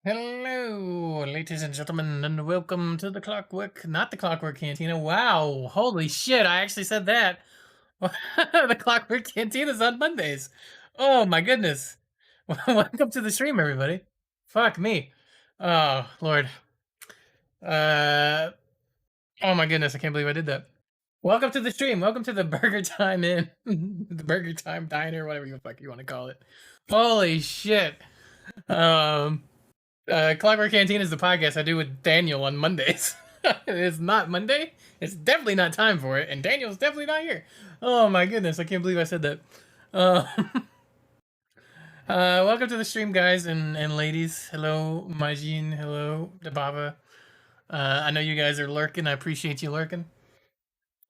Hello, ladies and gentlemen, and welcome to the Clockwork, not the Clockwork Cantina. Wow, holy shit, I actually said that. The Clockwork Cantina is on Mondays. Oh my goodness. Welcome to the stream, everybody. Fuck me. Oh, Lord. Uh, oh my goodness, I can't believe I did that. Welcome to the stream. Welcome to the Burger Time Inn, the Burger Time Diner, whatever you fuck you want to call it. Holy shit. Um, Clockwork Canteen is the podcast I do with Daniel on Mondays. It is not Monday. It's definitely not time for it, and Daniel's definitely not here. Oh my goodness, I can't believe I said that. Uh, welcome to the stream, guys and ladies. Hello, Majin. Hello, Dababa. I know you guys are lurking. I appreciate you lurking.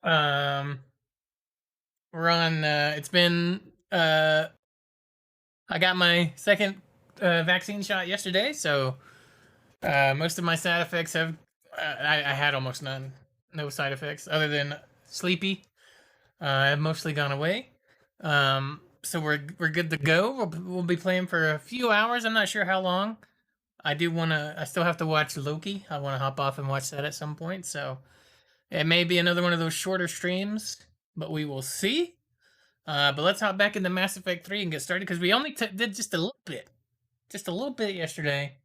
Um, we're on. It's been. I got my second vaccine shot yesterday, so most of my side effects have. I had almost none. No side effects other than sleepy. Have mostly gone away. So we're good to go. We'll be playing for a few hours. I'm not sure how long. I do want to. I still have to watch Loki. I want to hop off and watch that at some point. So it may be another one of those shorter streams, but we will see. But let's hop back into Mass Effect 3 and get started because we only did just a little bit yesterday.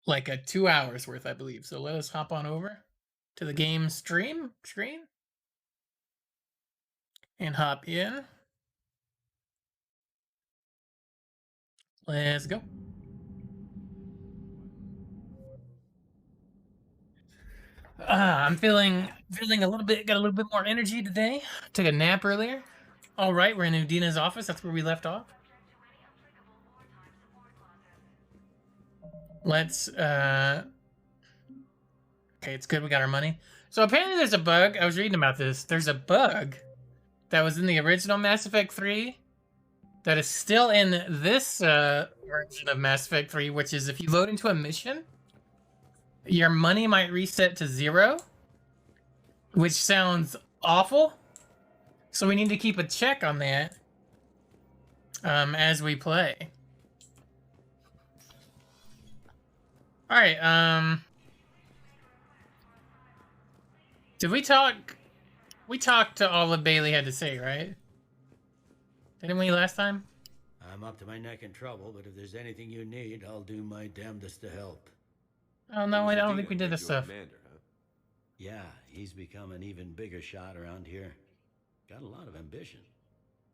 Like a 2 hours worth, I believe. So let us hop on over to the game stream screen and hop in. Let's go. I'm feeling a little bit, got a little bit more energy today. Took a nap earlier. All right, we're in Udina's office. That's where we left off. Let's okay, it's good we got our money. So apparently there's a bug. I was reading about this. There's a bug that was in the original Mass Effect 3 that is still in this version of Mass Effect 3, which is if you load into a mission, your money might reset to 0, which sounds awful. So we need to keep a check on that as we play. All right. Did we talk? We talked to all that Bailey had to say, right? Didn't we last time? I'm up to my neck in trouble, but if there's anything you need, I'll do my damnedest to help. Oh no, I don't think we did this stuff. Commander, huh? Yeah, he's become an even bigger shot around here. Got a lot of ambition.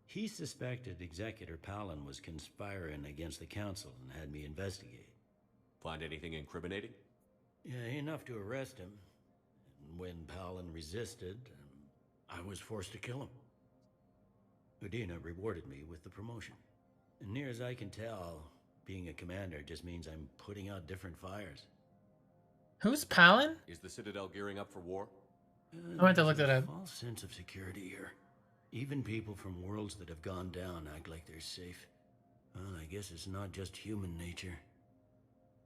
He suspected Executor Palin was conspiring against the Council and had me investigate. Find anything incriminating? Yeah, enough to arrest him. And when Palin resisted, I was forced to kill him. Udina rewarded me with the promotion. And near as I can tell, being a commander just means I'm putting out different fires. Who's Palin? Is the Citadel gearing up for war? I have to look that up. False sense of security here. Even people from worlds that have gone down act like they're safe. Well, I guess it's not just human nature.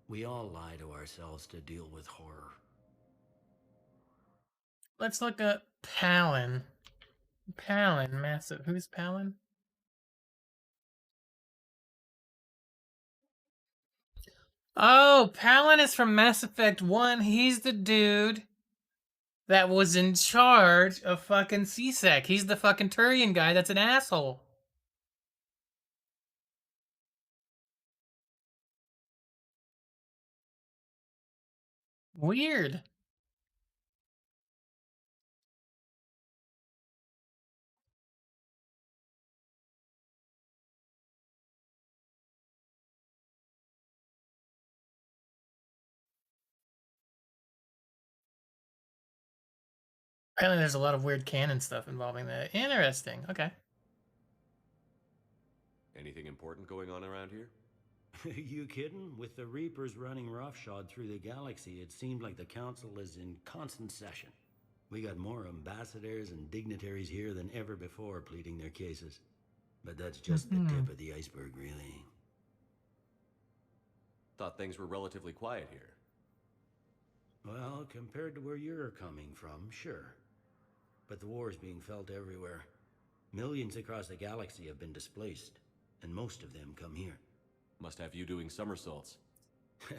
We all lie to ourselves to deal with horror. Let's look up Palin. Palin, massive. Who's Palin? Oh, Palin is from Mass Effect 1. He's the dude that was in charge of fucking CSEC. He's the fucking Turian guy that's an asshole. Weird. Apparently there's a lot of weird canon stuff involving that. Interesting. Okay. Anything important going on around here? You kidding? With the Reapers running roughshod through the galaxy, it seemed like the Council is in constant session. We got more ambassadors and dignitaries here than ever before pleading their cases. But that's just the tip of the iceberg, really. Thought things were relatively quiet here. Well, compared to where you're coming from, sure. But the war is being felt everywhere. Millions across the galaxy have been displaced, and most of them come here. Must have you doing somersaults.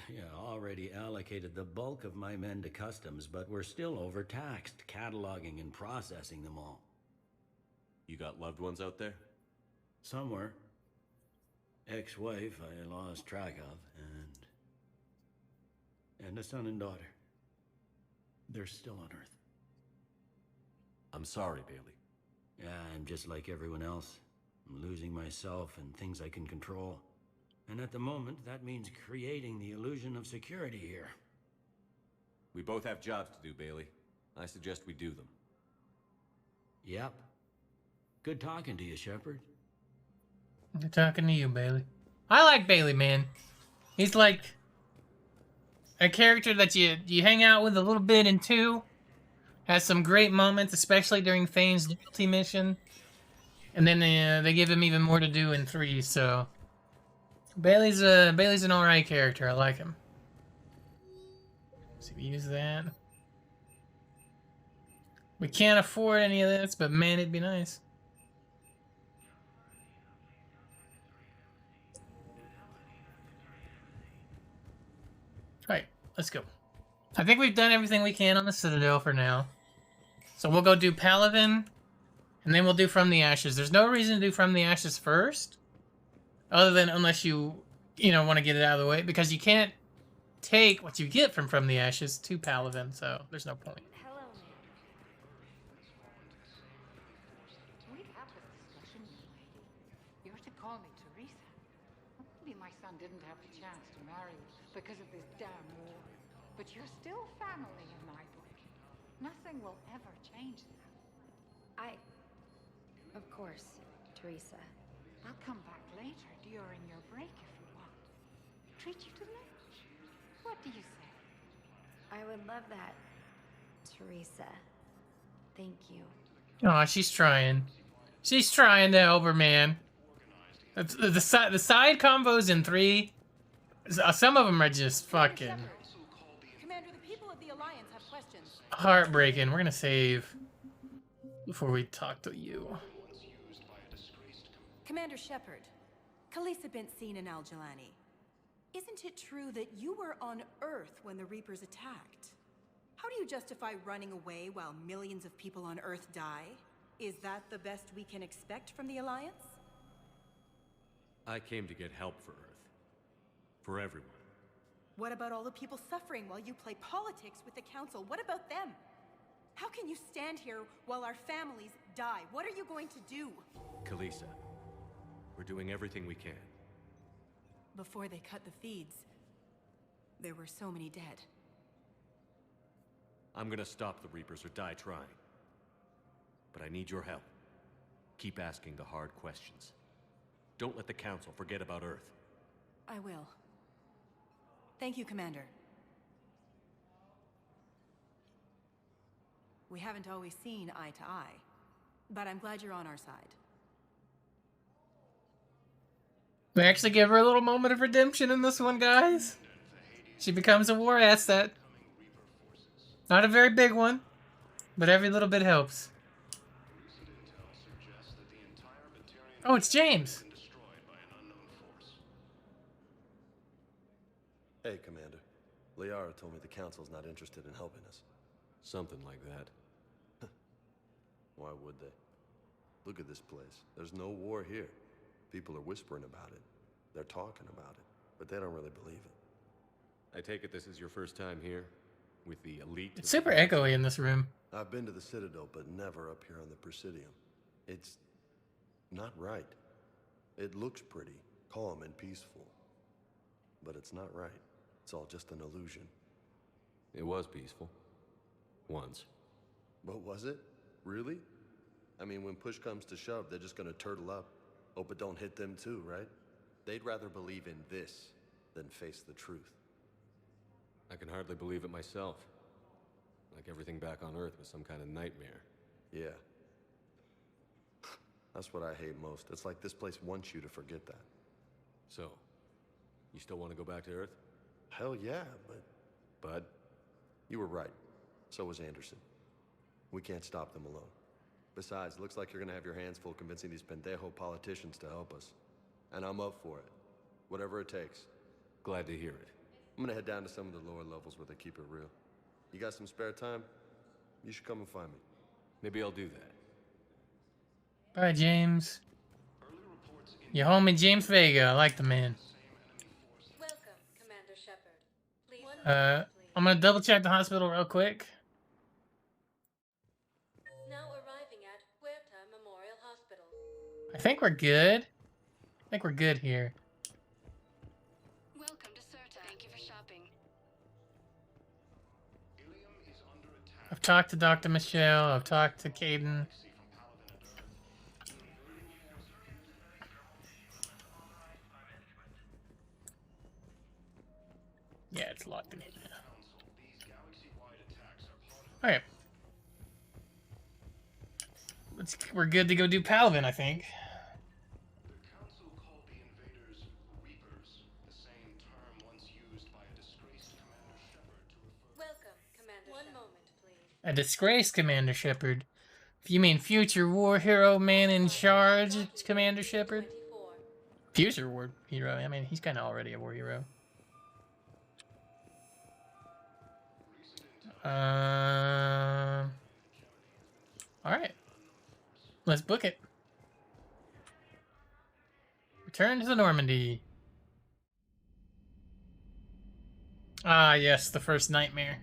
Yeah, already allocated the bulk of my men to customs, but we're still overtaxed, cataloging and processing them all. You got loved ones out there? Somewhere. Ex-wife I lost track of, and a son and daughter. They're still on Earth. I'm sorry, Bailey. Yeah, I'm just like everyone else. I'm losing myself and things I can control. And at the moment, that means creating the illusion of security here. We both have jobs to do, Bailey. I suggest we do them. Yep. Good talking to you, Shepard. I'm talking to you, Bailey. I like Bailey, man. He's like a character that you hang out with a little bit in 2. Has some great moments, especially during Thane's loyalty mission. And then they give him even more to do in 3, so... Bailey's an alright character. I like him. So we use that. We can't afford any of this, but man, it'd be nice. Alright, let's go. I think we've done everything we can on the Citadel for now. So we'll go do Palaven, and then we'll do From the Ashes. There's no reason to do From the Ashes first, other than unless you want to get it out of the way, because you can't take what you get from the Ashes to Palaven, so there's no point. Hello, ma'am. We've had this discussion, young lady. You're to call me Teresa. Maybe my son didn't have the chance to marry you because of this damn war. But you're still family in my book. Nothing will ever change that. Of course, Teresa. I'll come back later during your break if you want. Treat you to lunch. What do you say? I would love that, Teresa. Thank you. Aw, she's trying. She's trying to help her, man. The side combos in 3, some of them are just fucking Commander, the people of the Alliance have questions. heartbreaking. We're gonna save before we talk to you. Commander Shepard, Khaleesi been seen in Al-Jalani. Isn't it true that you were on Earth when the Reapers attacked? How do you justify running away while millions of people on Earth die? Is that the best we can expect from the Alliance? I came to get help for Earth. For everyone. What about all the people suffering while you play politics with the Council? What about them? How can you stand here while our families die? What are you going to do? Khaleesi, we're doing everything we can. Before they cut the feeds, there were so many dead. I'm gonna stop the Reapers or die trying. But I need your help. Keep asking the hard questions. Don't let the Council forget about Earth. I will. Thank you, Commander. We haven't always seen eye to eye, but I'm glad you're on our side. We actually give her a little moment of redemption in this one, guys. She becomes a war asset. Not a very big one, but every little bit helps. Oh, it's James. Hey, Commander. Liara told me the Council's not interested in helping us. Something like that. Why would they? Look at this place. There's no war here. People are whispering about it. They're talking about it, but they don't really believe it. I take it this is your first time here? With the elite? It's super echoey in this room. I've been to the Citadel, but never up here on the Presidium. It's not right. It looks pretty, calm and peaceful. But it's not right. It's all just an illusion. It was peaceful. Once. But was it? Really? I mean, when push comes to shove, they're just gonna turtle up. Hope it don't hit them too, right? They'd rather believe in this than face the truth. I can hardly believe it myself. Like everything back on Earth was some kind of nightmare. Yeah. That's what I hate most. It's like this place wants you to forget that. So, you still want to go back to Earth? Hell yeah, but Bud? you were right. So was Anderson. We can't stop them alone. Besides, looks like you're gonna have your hands full convincing these pendejo politicians to help us. And I'm up for it. Whatever it takes. Glad to hear it. I'm gonna head down to some of the lower levels where they keep it real. You got some spare time? You should come and find me. Maybe I'll do that. Bye, James. Your homie James Vega. I like the man. Welcome, Commander Shepard. Please. I'm gonna double check the hospital real quick. Now arriving at Huerta Memorial Hospital. I think we're good. I think we're good here. Welcome to Certa. Thank you for shopping. I've talked to Dr. Michelle. I've talked to Caden. Yeah, it's locked in here now. Alright. We're good to go do Paladin, I think. The Council called the invaders Reapers, the same term once used by a disgraced Commander Shepard to refer... Welcome, Commander. One moment, please. A disgraced Commander Shepard. If you mean future war hero man in charge, Commander Shepard. Future war hero. I mean, he's kind of already a war hero. Alright. Let's book it. Return to the Normandy. Ah, yes, the first nightmare.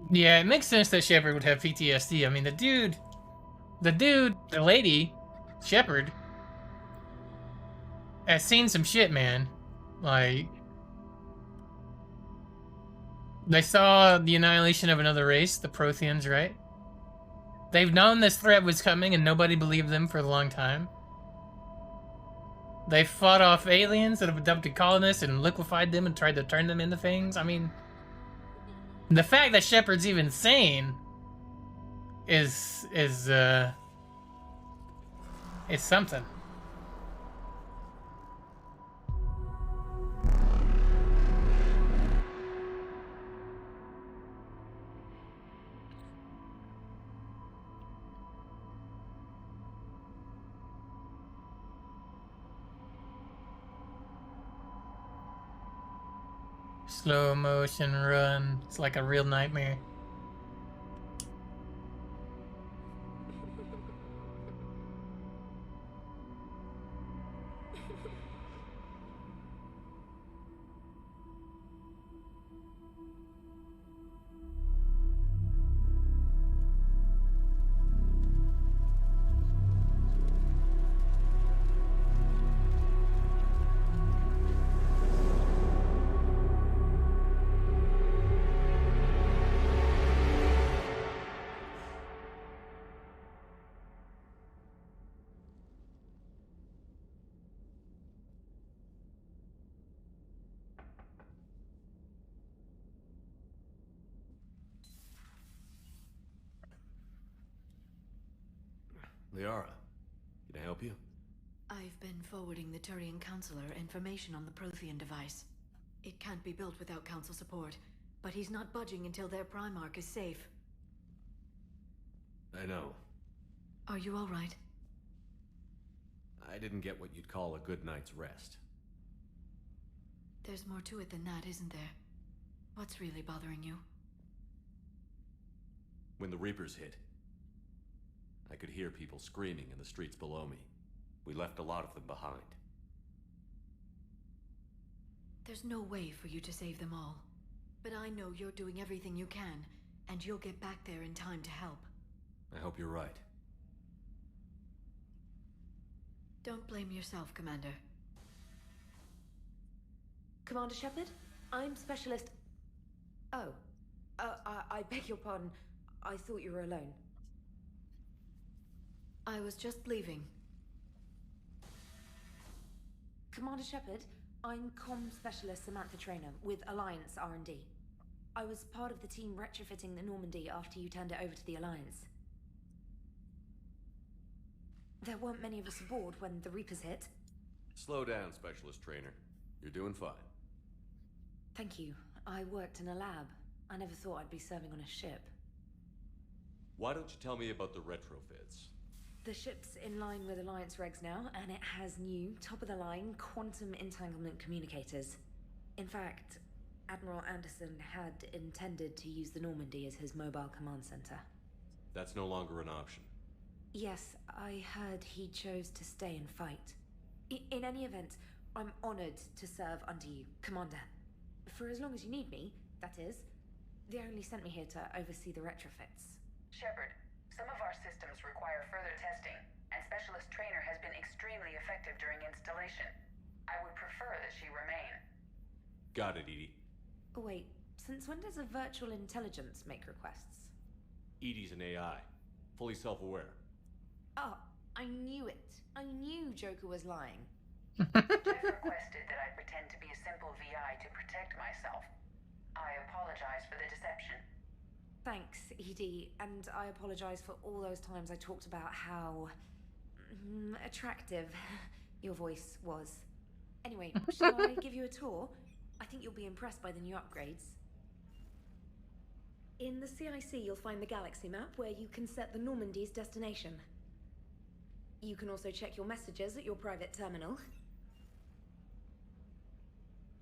Yeah, it makes sense that Shepard would have PTSD. I mean, the lady, Shepard, has seen some shit, man. Like, they saw the annihilation of another race, the Protheans, right? They've known this threat was coming and nobody believed them for a long time. They fought off aliens that have abducted colonists and liquefied them and tried to turn them into things. I mean, the fact that Shepard's even sane is something. Slow motion run. It's like a real nightmare. Liara, can I help you? I've been forwarding the Turian Counselor information on the Prothean device. It can't be built without Council support, but he's not budging until their Primarch is safe. I know. Are you all right? I didn't get what you'd call a good night's rest. There's more to it than that, isn't there? What's really bothering you? When the Reapers hit, I could hear people screaming in the streets below me. We left a lot of them behind. There's no way for you to save them all. But I know you're doing everything you can, and you'll get back there in time to help. I hope you're right. Don't blame yourself, Commander. Commander Shepard? I'm Specialist... Oh. I beg your pardon. I thought you were alone. I was just leaving. Commander Shepard, I'm Comm Specialist Samantha Traynor with Alliance R&D. I was part of the team retrofitting the Normandy after you turned it over to the Alliance. There weren't many of us aboard when the Reapers hit. Slow down, Specialist Trainer. You're doing fine. Thank you. I worked in a lab. I never thought I'd be serving on a ship. Why don't you tell me about the retrofits? The ship's in line with Alliance regs now, and it has new, top-of-the-line quantum entanglement communicators. In fact, Admiral Anderson had intended to use the Normandy as his mobile command center. That's no longer an option. Yes, I heard he chose to stay and fight. In any event, I'm honored to serve under you, Commander. For as long as you need me, that is. They only sent me here to oversee the retrofits. Shepard, some of our systems require further testing, and Specialist Trainer has been extremely effective during installation. I would prefer that she remain. Got it, Edie. Oh, wait, since when does a virtual intelligence make requests? Edie's an AI, fully self-aware. Oh, I knew it. I knew Joker was lying. Jeff requested that I pretend to be a simple VI to protect myself. I apologize for the deception. Thanks, Edie, and I apologize for all those times I talked about how attractive your voice was. Anyway, shall I give you a tour? I think you'll be impressed by the new upgrades. In the CIC, you'll find the galaxy map where you can set the Normandy's destination. You can also check your messages at your private terminal.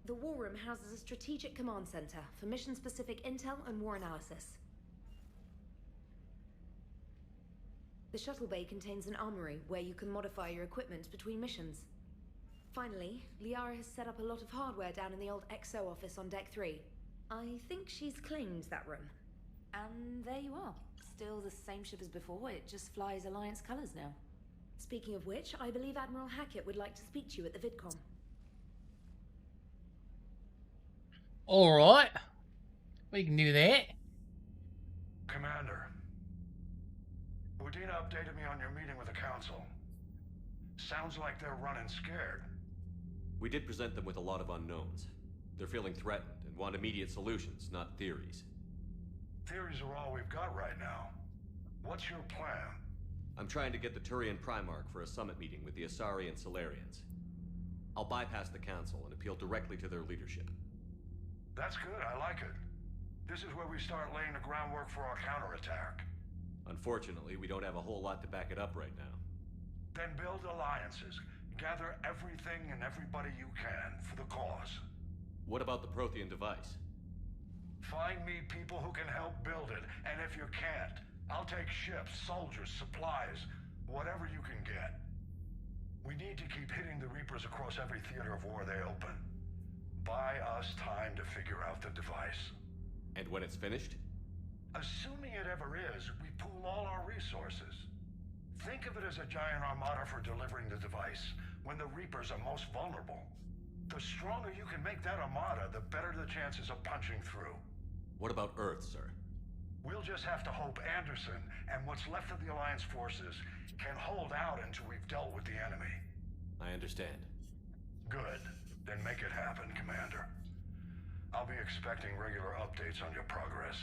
The War Room houses a strategic command center for mission-specific intel and war analysis. The shuttle bay contains an armory where you can modify your equipment between missions. Finally, Liara has set up a lot of hardware down in the old XO office on Deck 3. I think she's claimed that room. And there you are. Still the same ship as before, it just flies Alliance colors now. Speaking of which, I believe Admiral Hackett would like to speak to you at the VidCon. Alright. We can do that. Commander, Udina updated me on your meeting with the Council. Sounds like they're running scared. We did present them with a lot of unknowns. They're feeling threatened and want immediate solutions, not theories. Theories are all we've got right now. What's your plan? I'm trying to get the Turian Primarch for a summit meeting with the Asari and Solarians. I'll bypass the Council and appeal directly to their leadership. That's good, I like it. This is where we start laying the groundwork for our counterattack. Unfortunately, we don't have a whole lot to back it up right now. Then build alliances. Gather everything and everybody you can for the cause. What about the Prothean device? Find me people who can help build it, and if you can't, I'll take ships, soldiers, supplies, whatever you can get. We need to keep hitting the Reapers across every theater of war they open. Buy us time to figure out the device. And when it's finished? Assuming it ever is, we pool all our resources. Think of it as a giant armada for delivering the device when the Reapers are most vulnerable. The stronger you can make that armada, the better the chances of punching through. What about Earth, sir? We'll just have to hope Anderson and what's left of the Alliance forces can hold out until we've dealt with the enemy. I understand. Good. Then make it happen, Commander. I'll be expecting regular updates on your progress.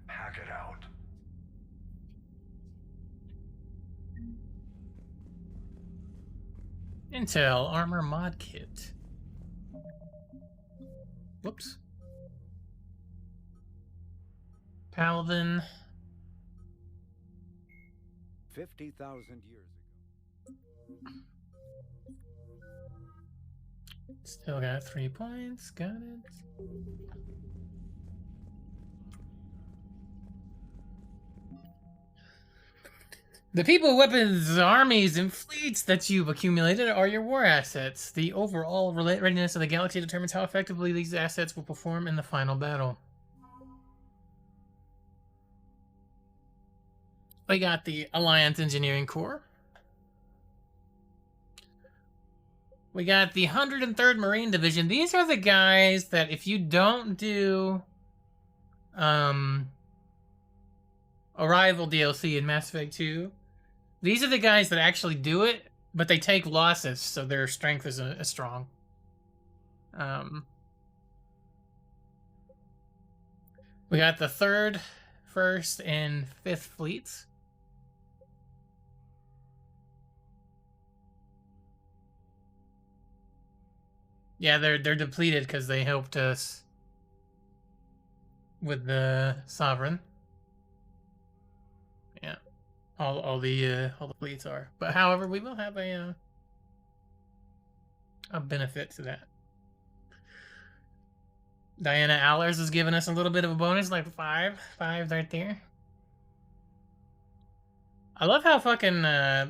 Hack it out. Intel armor mod kit. Whoops. Paladin. 50,000 years ago. Still got 3 points. Got it. The people, weapons, armies, and fleets that you've accumulated are your war assets. The overall readiness of the galaxy determines how effectively these assets will perform in the final battle. We got the Alliance Engineering Corps. We got the 103rd Marine Division. These are the guys that if you don't do Arrival DLC in Mass Effect 2, these are the guys that actually do it, but they take losses, so their strength isn't as strong. We got the 3rd, 1st, and 5th fleets. Yeah, they're depleted because they helped us with the Sovereign. Yeah. all the fleets are. But however, we will have a benefit to that. Diana Allers is giving us a little bit of a bonus, like five right there. I love how fucking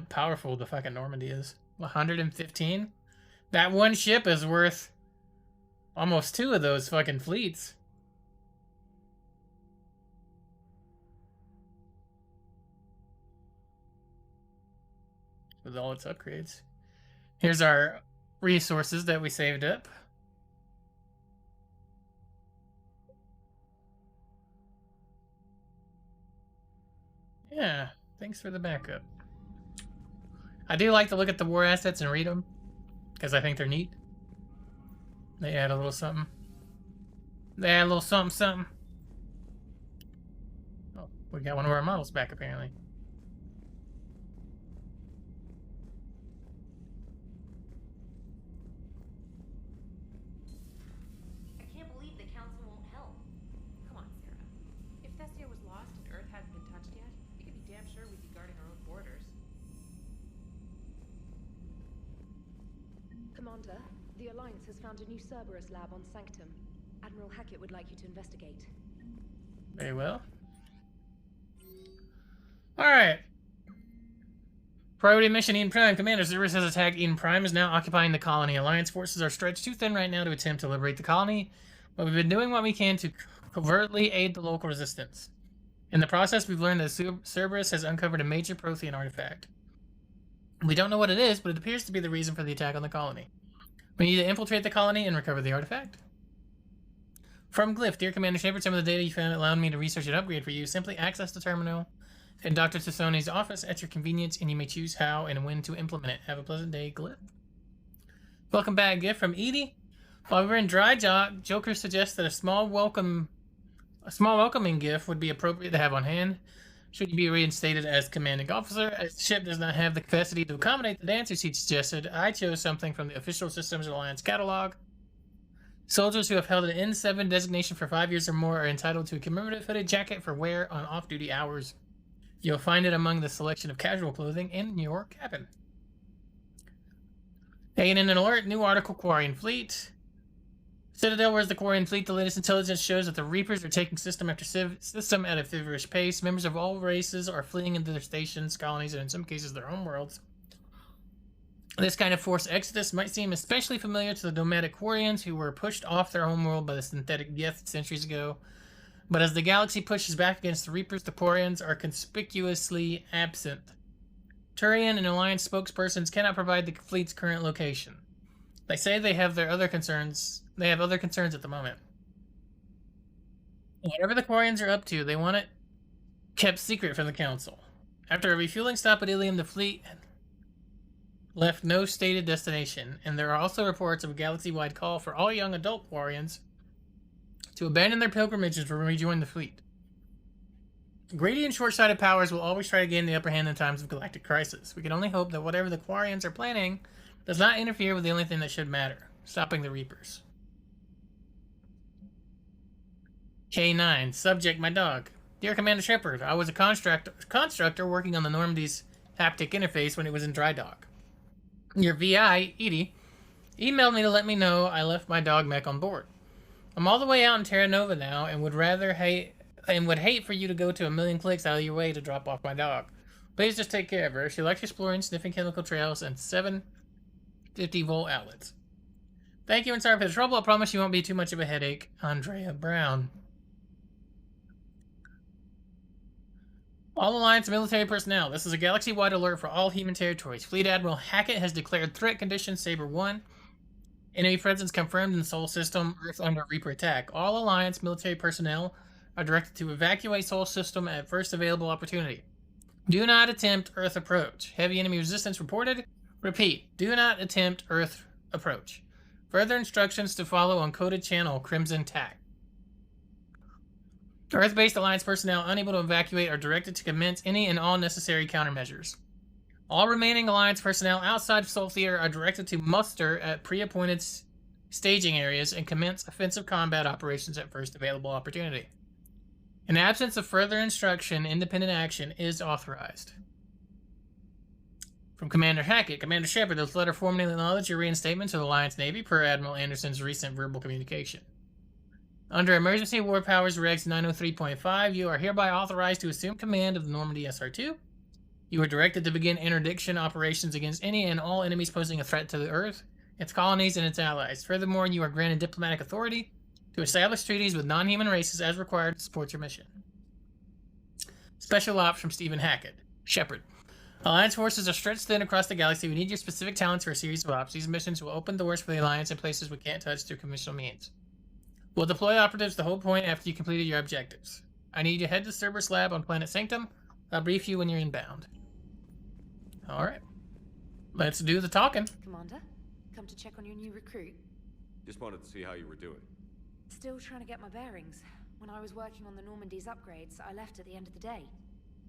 powerful the fucking Normandy is. 115. That one ship is worth almost 2 of those fucking fleets. With all its upgrades. Here's our resources that we saved up. Yeah, thanks for the backup. I do like to look at the war assets and read them, because I think they're neat. They add a little something. They add a little something, something. Oh, we got one of our models back, apparently. I can't believe the council won't help. Come on, Sarah. If Thessia was lost and Earth hadn't been touched yet, we could be damn sure we'd be guarding our own borders. Commander, the Alliance has found a new Cerberus lab on Sanctum. Admiral Hackett would like you to investigate. Very well. Alright. Priority mission Eden Prime. Commander, Cerberus has attacked Eden Prime, is now occupying the colony. Alliance forces are stretched too thin right now to attempt to liberate the colony, but we've been doing what we can to covertly aid the local resistance. In the process, we've learned that Cerberus has uncovered a major Prothean artifact. We don't know what it is, but it appears to be the reason for the attack on the colony. We need to infiltrate the colony and recover the artifact. From Glyph, dear Commander Shepard, some of the data you found allowed me to research an upgrade for you. Simply access the terminal in Dr. Tassoni's office at your convenience, and you may choose how and when to implement it. Have a pleasant day, Glyph. Welcome back, gift from Edie. While we were in Dry Dock, Joker suggests that a small welcoming gift would be appropriate to have on hand. Should you be reinstated as commanding officer, as the ship does not have the capacity to accommodate the dancers he suggested, I chose something from the Official Systems Alliance catalog. Soldiers who have held an N7 designation for 5 years or more are entitled to a commemorative hooded jacket for wear on off-duty hours. You'll find it among the selection of casual clothing in your cabin. Taking in an alert, new article, Quarian Fleet. Citadel, where's the Quarian Fleet? The latest intelligence shows that the Reapers are taking system after system at a feverish pace. Members of all races are fleeing into their stations, colonies, and in some cases their homeworlds. This kind of forced exodus might seem especially familiar to the nomadic Quarians who were pushed off their homeworld by the synthetic Geth centuries ago. But as the galaxy pushes back against the Reapers, the Quarians are conspicuously absent. Turian and Alliance spokespersons cannot provide the fleet's current location. They say they have other concerns at the moment. Whatever the Quarians are up to, they want it kept secret from the Council. After a refueling stop at Ilium, the fleet left no stated destination, and there are also reports of a galaxy-wide call for all young adult Quarians to abandon their pilgrimages and rejoin the fleet. Greedy and short-sighted powers will always try to gain the upper hand in times of galactic crisis. We can only hope that whatever the Quarians are planning does not interfere with the only thing that should matter, stopping the Reapers. K9, subject, my dog. Dear Commander Shepard, I was a constructor working on the Normandy's haptic interface when it was in dry dock. Your VI, Edie, emailed me to let me know I left my dog mech on board. I'm all the way out in Terra Nova now and would hate for you to go to a million clicks out of your way to drop off my dog. Please just take care of her. She likes exploring, sniffing chemical trails, and 750-volt outlets. Thank you and sorry for the trouble. I promise you won't be too much of a headache. Andrea Brown. All Alliance military personnel. This is a galaxy-wide alert for all human territories. Fleet Admiral Hackett has declared threat condition Saber 1. Enemy presence confirmed in the Sol System. Earth under Reaper attack. All Alliance military personnel are directed to evacuate Sol System at first available opportunity. Do not attempt Earth approach. Heavy enemy resistance reported. Repeat. Do not attempt Earth approach. Further instructions to follow on coded channel Crimson TAC. Earth-based Alliance personnel unable to evacuate are directed to commence any and all necessary countermeasures. All remaining Alliance personnel outside of Sol Theater are directed to muster at pre-appointed staging areas and commence offensive combat operations at first available opportunity. In absence of further instruction, independent action is authorized. From Commander Hackett. Commander Shepard, this letter formally acknowledges your reinstatement to the Alliance Navy per Admiral Anderson's recent verbal communication. Under Emergency War Powers Regs 903.5, you are hereby authorized to assume command of the Normandy SR-2. You are directed to begin interdiction operations against any and all enemies posing a threat to the Earth, its colonies, and its allies. Furthermore, you are granted diplomatic authority to establish treaties with non-human races as required to support your mission. Special Ops from Stephen Hackett. Shepard. Alliance forces are stretched thin across the galaxy. We need your specific talents for a series of ops. These missions will open doors for the Alliance in places we can't touch through conventional means. We'll deploy operatives to hold point after you completed your objectives. I need you to head to Cerberus Lab on Planet Sanctum. I'll brief you when you're inbound. Alright. Let's do the talking. Commander, come to check on your new recruit. Just wanted to see how you were doing. Still trying to get my bearings. When I was working on the Normandy's upgrades, I left at the end of the day.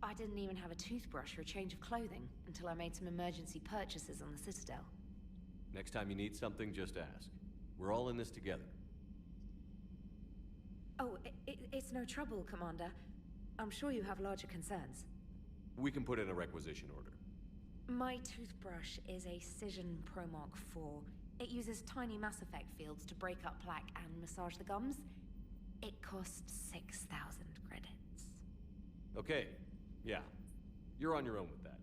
I didn't even have a toothbrush or a change of clothing until I made some emergency purchases on the Citadel. Next time you need something, just ask. We're all in this together. Oh, it's no trouble, Commander. I'm sure you have larger concerns. We can put in a requisition order. My toothbrush is a Cision Pro Mark IV. It uses tiny Mass Effect fields to break up plaque and massage the gums. It costs 6,000 credits. Okay, yeah. You're on your own with that.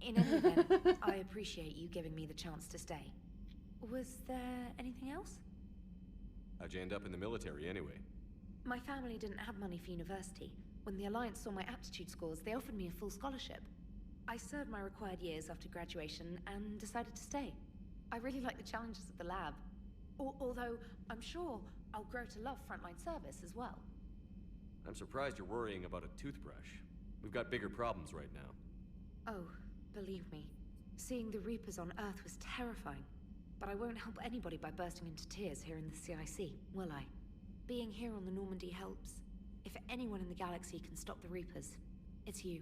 In any event, I appreciate you giving me the chance to stay. Was there anything else? How'd you end up in the military anyway? My family didn't have money for university. When the Alliance saw my aptitude scores, they offered me a full scholarship. I served my required years after graduation and decided to stay. I really like the challenges of the lab. Although, I'm sure I'll grow to love frontline service as well. I'm surprised you're worrying about a toothbrush. We've got bigger problems right now. Oh, believe me. Seeing the Reapers on Earth was terrifying. But I won't help anybody by bursting into tears here in the CIC, will I? Being here on the Normandy helps. If anyone in the galaxy can stop the Reapers, it's you.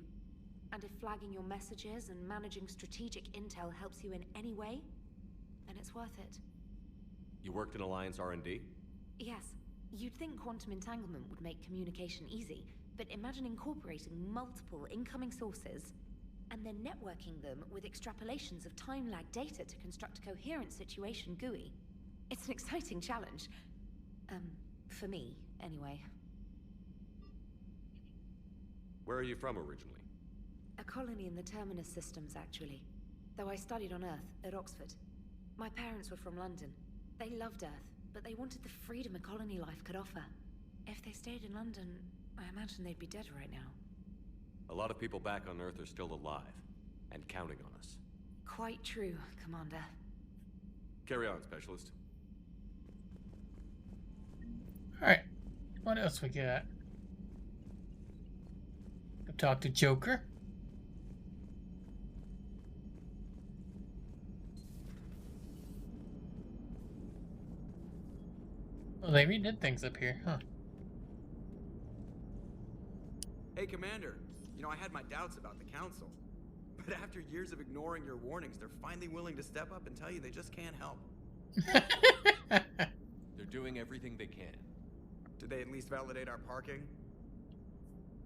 And if flagging your messages and managing strategic intel helps you in any way, then it's worth it. You worked in Alliance R&D? Yes. You'd think quantum entanglement would make communication easy, but imagine incorporating multiple incoming sources and then networking them with extrapolations of time-lag data to construct a coherent situation GUI. It's an exciting challenge. For me, anyway. Where are you from originally? A colony in the Terminus systems, actually. Though I studied on Earth, at Oxford. My parents were from London. They loved Earth, but they wanted the freedom a colony life could offer. If they stayed in London, I imagine they'd be dead right now. A lot of people back on Earth are still alive, and counting on us. Quite true, Commander. Carry on, Specialist. Alright. What else we got? Go talk to Joker. Oh, they redid things up here, huh? Hey, Commander. You know, I had my doubts about the Council. But after years of ignoring your warnings, they're finally willing to step up and tell you they just can't help. They're doing everything they can. Did they at least validate our parking?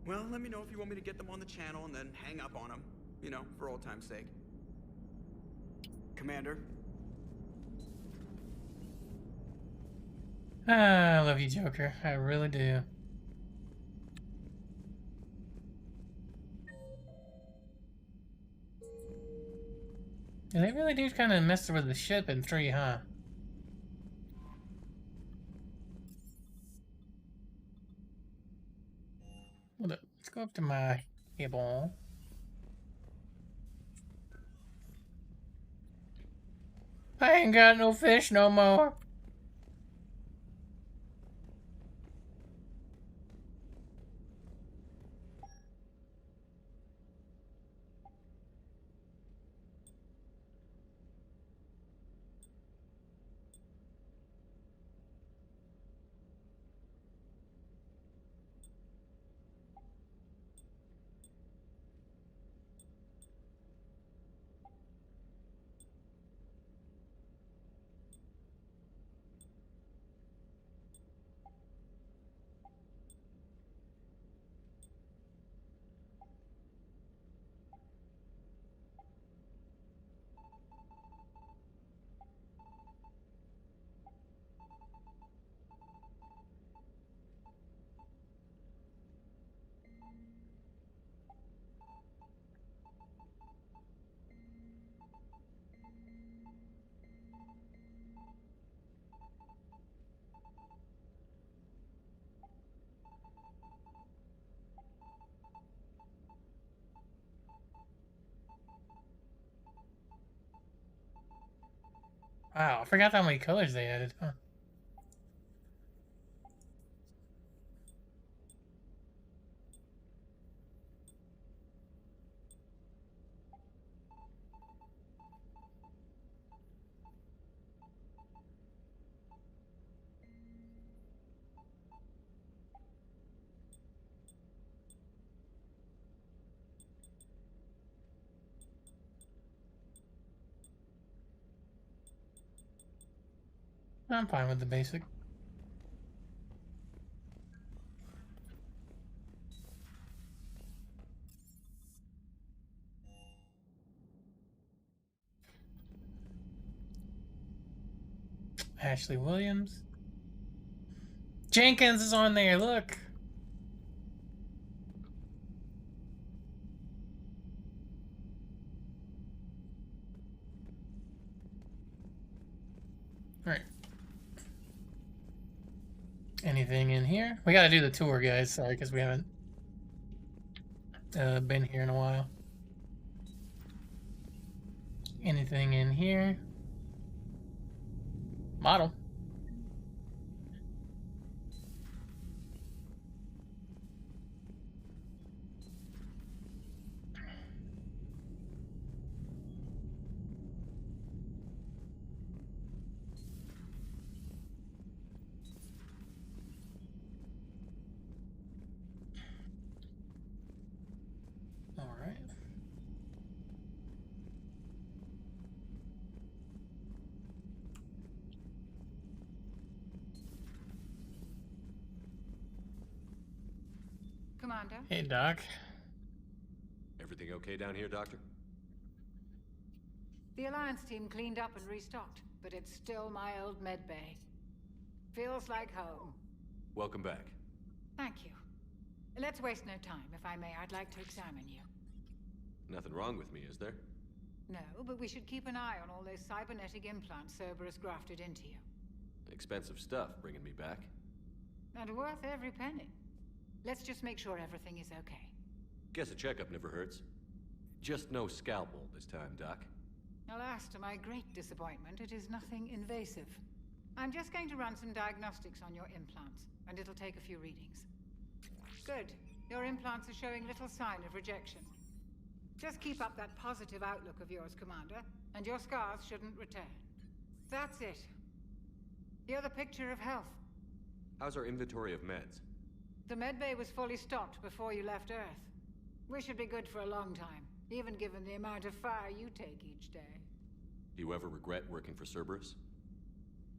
Well, let me know if you want me to get them on the channel and then hang up on them. You know, for old time's sake. Commander? Ah, I love you, Joker. I really do. Yeah, they really do kind of mess with the ship in 3, huh? Hold up. Let's go up to my table. I ain't got no fish no more. Wow, I forgot how many colors they added. Huh. I'm fine with the basic. Ashley Williams. Jenkins is on there, look. Alright. Anything in here? We gotta do the tour, guys. Sorry, because we haven't been here in a while. Anything in here? Model. All right. Commander? Hey, Doc. Everything okay down here, Doctor? The Alliance team cleaned up and restocked, but it's still my old med bay. Feels like home. Welcome back. Thank you. Let's waste no time. If I may, I'd like to examine you. Nothing wrong with me, is there? No, but we should keep an eye on all those cybernetic implants Cerberus grafted into you. Expensive stuff bringing me back. And worth every penny. Let's just make sure everything is okay. Guess a checkup never hurts. Just no scalpel this time, Doc. Alas, to my great disappointment, it is nothing invasive. I'm just going to run some diagnostics on your implants, and it'll take a few readings. Good. Your implants are showing little sign of rejection. Just keep up that positive outlook of yours, Commander, and your scars shouldn't return. That's it. You're the picture of health. How's our inventory of meds? The medbay was fully stocked before you left Earth. We should be good for a long time, even given the amount of fire you take each day. Do you ever regret working for Cerberus?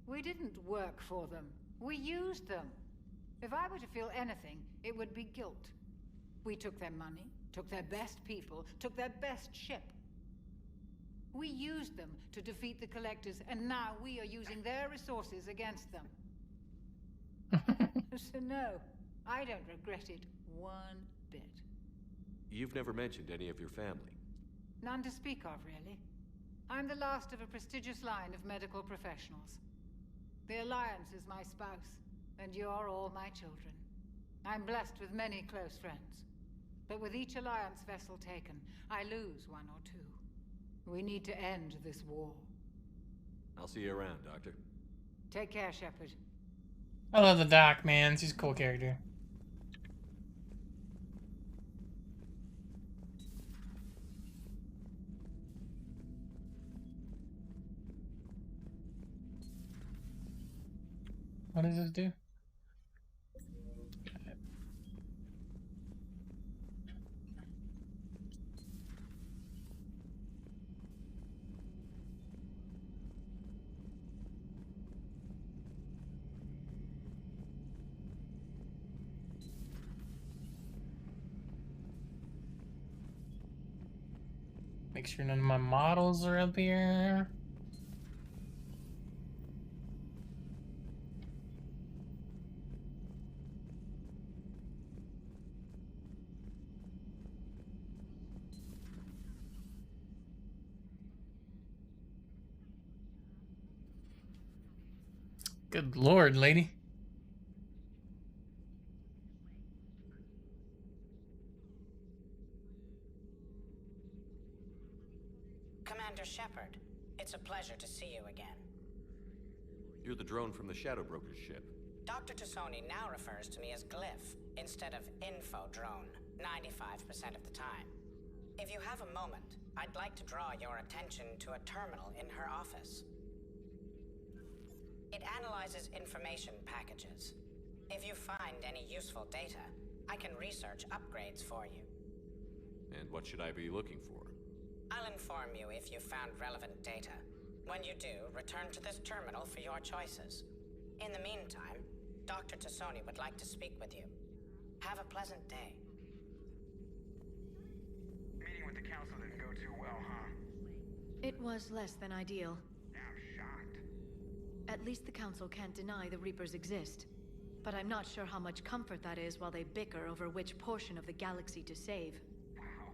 We didn't work for them. We used them. If I were to feel anything, it would be guilt. We took their money, took their best people, took their best ship. We used them to defeat the Collectors, and now we are using their resources against them. So no, I don't regret it one bit. You've never mentioned any of your family. None to speak of, really. I'm the last of a prestigious line of medical professionals. The Alliance is my spouse, and you're all my children. I'm blessed with many close friends. But with each Alliance vessel taken, I lose one or two. We need to end this war. I'll see you around, Doctor. Take care, Shepard. I love the Doc, man. She's a cool character. What does this do? Make sure none of my models are up here. Good lord, lady. Commander Shepard, it's a pleasure to see you again. You're the drone from the Shadow Broker's ship. Dr. Tassoni now refers to me as Glyph instead of Info Drone 95% of the time. If you have a moment, I'd like to draw your attention to a terminal in her office. It analyzes information packages. If you find any useful data, I can research upgrades for you. And what should I be looking for? I'll inform you if you found relevant data. When you do, return to this terminal for your choices. In the meantime, Dr. Tassoni would like to speak with you. Have a pleasant day. Meeting with the council didn't go too well, huh? It was less than ideal. I'm shocked. At least the council can't deny the Reapers exist. But I'm not sure how much comfort that is while they bicker over which portion of the galaxy to save. Wow.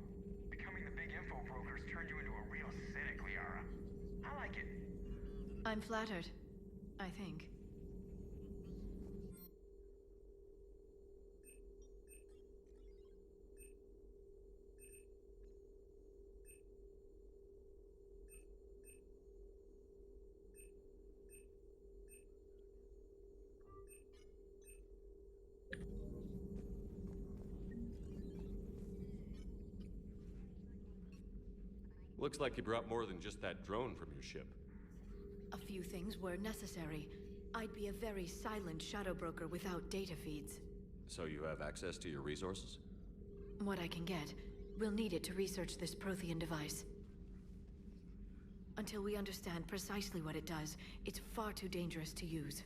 Becoming the big info brokers turned you into a real cynic, Liara. I like it. I'm flattered, I think. Looks like you brought more than just that drone from your ship. A few things were necessary. I'd be a very silent shadow broker without data feeds. So you have access to your resources? What I can get. We'll need it to research this Prothean device. Until we understand precisely what it does, it's far too dangerous to use.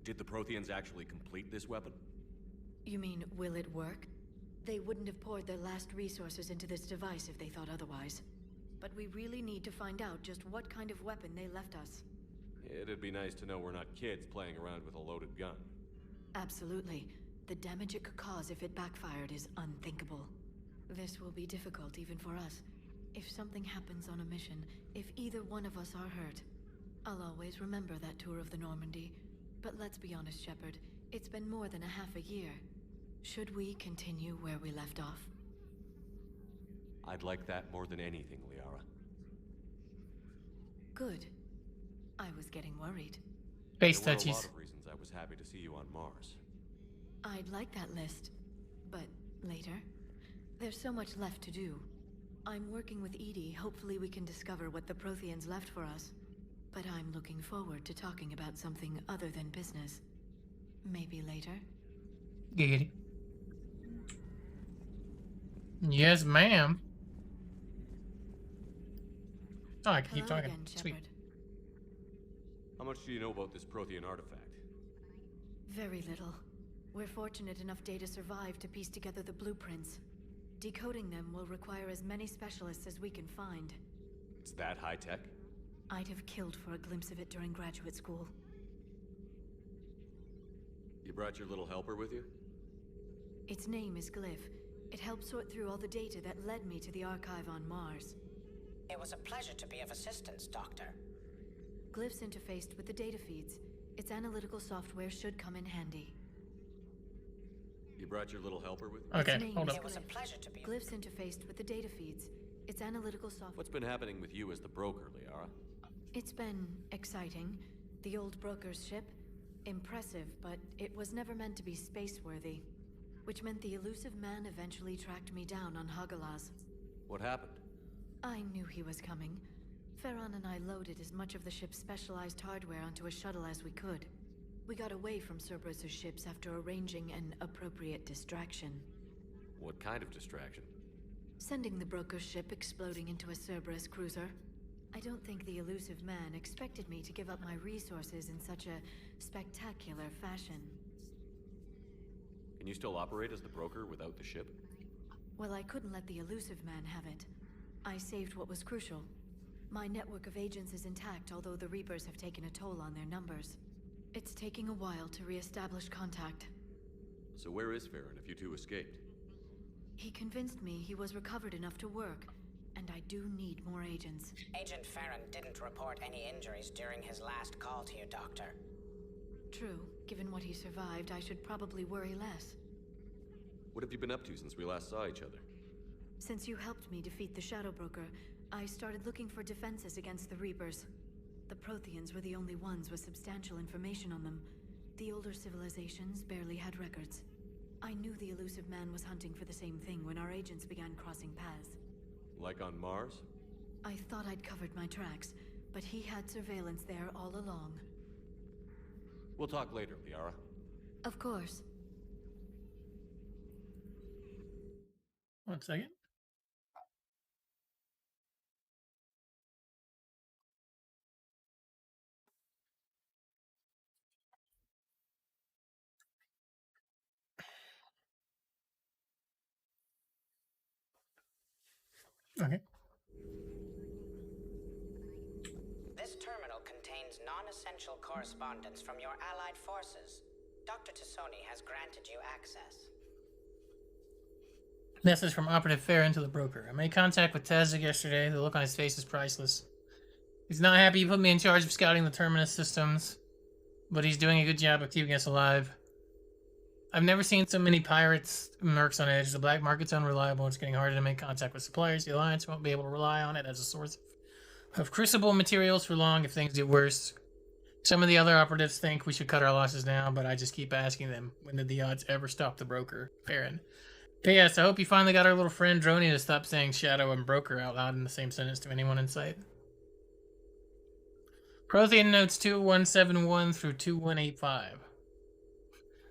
Did the Protheans actually complete this weapon? You mean, will it work? They wouldn't have poured their last resources into this device if they thought otherwise. But we really need to find out just what kind of weapon they left us. It'd be nice to know we're not kids playing around with a loaded gun. Absolutely. The damage it could cause if it backfired is unthinkable. This will be difficult even for us. If something happens on a mission, if either one of us are hurt, I'll always remember that tour of the Normandy. But let's be honest, Shepard. It's been more than a half a year. Should we continue where we left off? I'd like that more than anything, Liara. Good. I was getting worried. Face There were a touchies. lot of reasons I was happy to see you on Mars. I'd like that list. But later? There's so much left to do. I'm working with Edie. Hopefully we can discover what the Protheans left for us. But I'm looking forward to talking about something other than business. Maybe later? Giggity. Yes, ma'am. Oh, I can keep Hello talking. again, Sweet. Shepard. How much do you know about this Prothean artifact? Very little. We're fortunate enough Data survived to piece together the blueprints. Decoding them will require as many specialists as we can find. It's that high-tech? I'd have killed for a glimpse of it during graduate school. You brought your little helper with you? Its name is Glyph. It helped sort through all the data that led me to the archive on Mars. It was a pleasure to be of assistance, Doctor. Glyph's interfaced with the data feeds. Its analytical software should come in handy. You brought your little helper with you? Okay, Its name hold is up. It was a Glyph. pleasure to be... Glyph's interfaced with the data feeds. Its analytical software... What's been happening with you as the broker, Liara? It's been exciting. The old broker's ship? Impressive, but it was never meant to be space-worthy. Which meant the elusive man eventually tracked me down on Hagalaz. What happened? I knew he was coming. Farron and I loaded as much of the ship's specialized hardware onto a shuttle as we could. We got away from Cerberus' ships after arranging an appropriate distraction. What kind of distraction? Sending the broker's ship exploding into a Cerberus cruiser. I don't think the elusive man expected me to give up my resources in such a spectacular fashion. Can you still operate as the broker without the ship? Well, I couldn't let the elusive man have it. I saved what was crucial. My network of agents is intact, although the Reapers have taken a toll on their numbers. It's taking a while to re-establish contact. So where is Farron if you two escaped? He convinced me he was recovered enough to work, and I do need more agents. Agent Farron didn't report any injuries during his last call to you, Doctor. True. Given what he survived, I should probably worry less. What have you been up to since we last saw each other? Since you helped me defeat the Shadow Broker, I started looking for defenses against the Reapers. The Protheans were the only ones with substantial information on them. The older civilizations barely had records. I knew the elusive man was hunting for the same thing when our agents began crossing paths. Like on Mars? I thought I'd covered my tracks, but he had surveillance there all along. We'll talk later, Liara. Of course. 1 second. Okay. This terminal contains non-essential correspondence from your allied forces. Dr. Tassoni has granted you access. Message from Operative Farron to the broker. I made contact with Tazzik yesterday. The look on his face is priceless. He's not happy you put me in charge of scouting the Terminus systems, but he's doing a good job of keeping us alive. I've never seen so many pirates, mercs on edge. The black market's unreliable. It's getting harder to make contact with suppliers. The Alliance won't be able to rely on it as a source of crucible materials for long if things get worse. Some of the other operatives think we should cut our losses now, but I just keep asking them, when did the odds ever stop the broker? Farron. P.S. I hope you finally got our little friend Droney to stop saying shadow and broker out loud in the same sentence to anyone in sight. Prothean notes 2171 through 2185.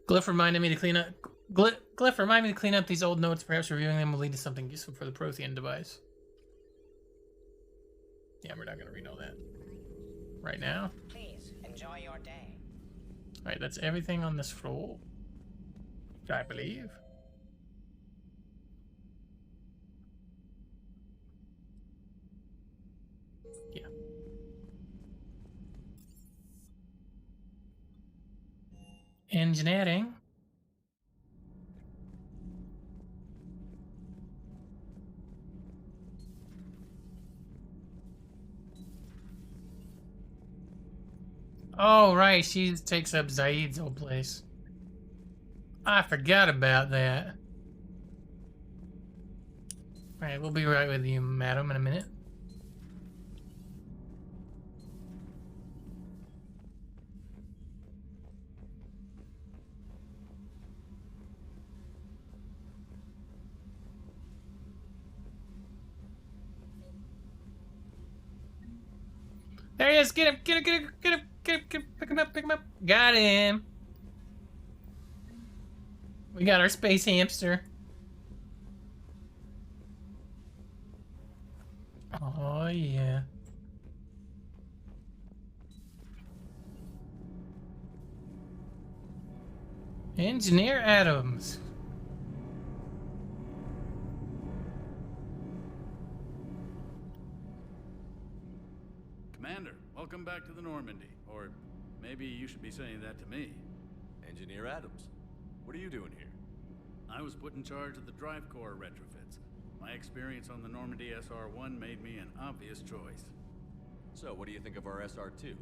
Glyph reminded me to clean up. Glyph remind me to clean up these old notes. Perhaps reviewing them will lead to something useful for the Prothean device. Yeah, we're not going to read all that right now. Please enjoy your day. All right, that's everything on this floor, I believe. Yeah. Engineering. Oh, right. She takes up Zaid's old place. I forgot about that. Alright, we'll be right with you, madam, in a minute. There he is! Get him! Get him! Get him! Get him! Get him! Get him! Pick him up! Pick him up! Got him! We got our space hamster. Oh, yeah. Engineer Adams. Commander, welcome back to the Normandy. Or maybe you should be saying that to me. Engineer Adams, what are you doing here? I was put in charge of the drive core retrofits. My experience on the Normandy SR-1 made me an obvious choice. So, what do you think of our SR-2?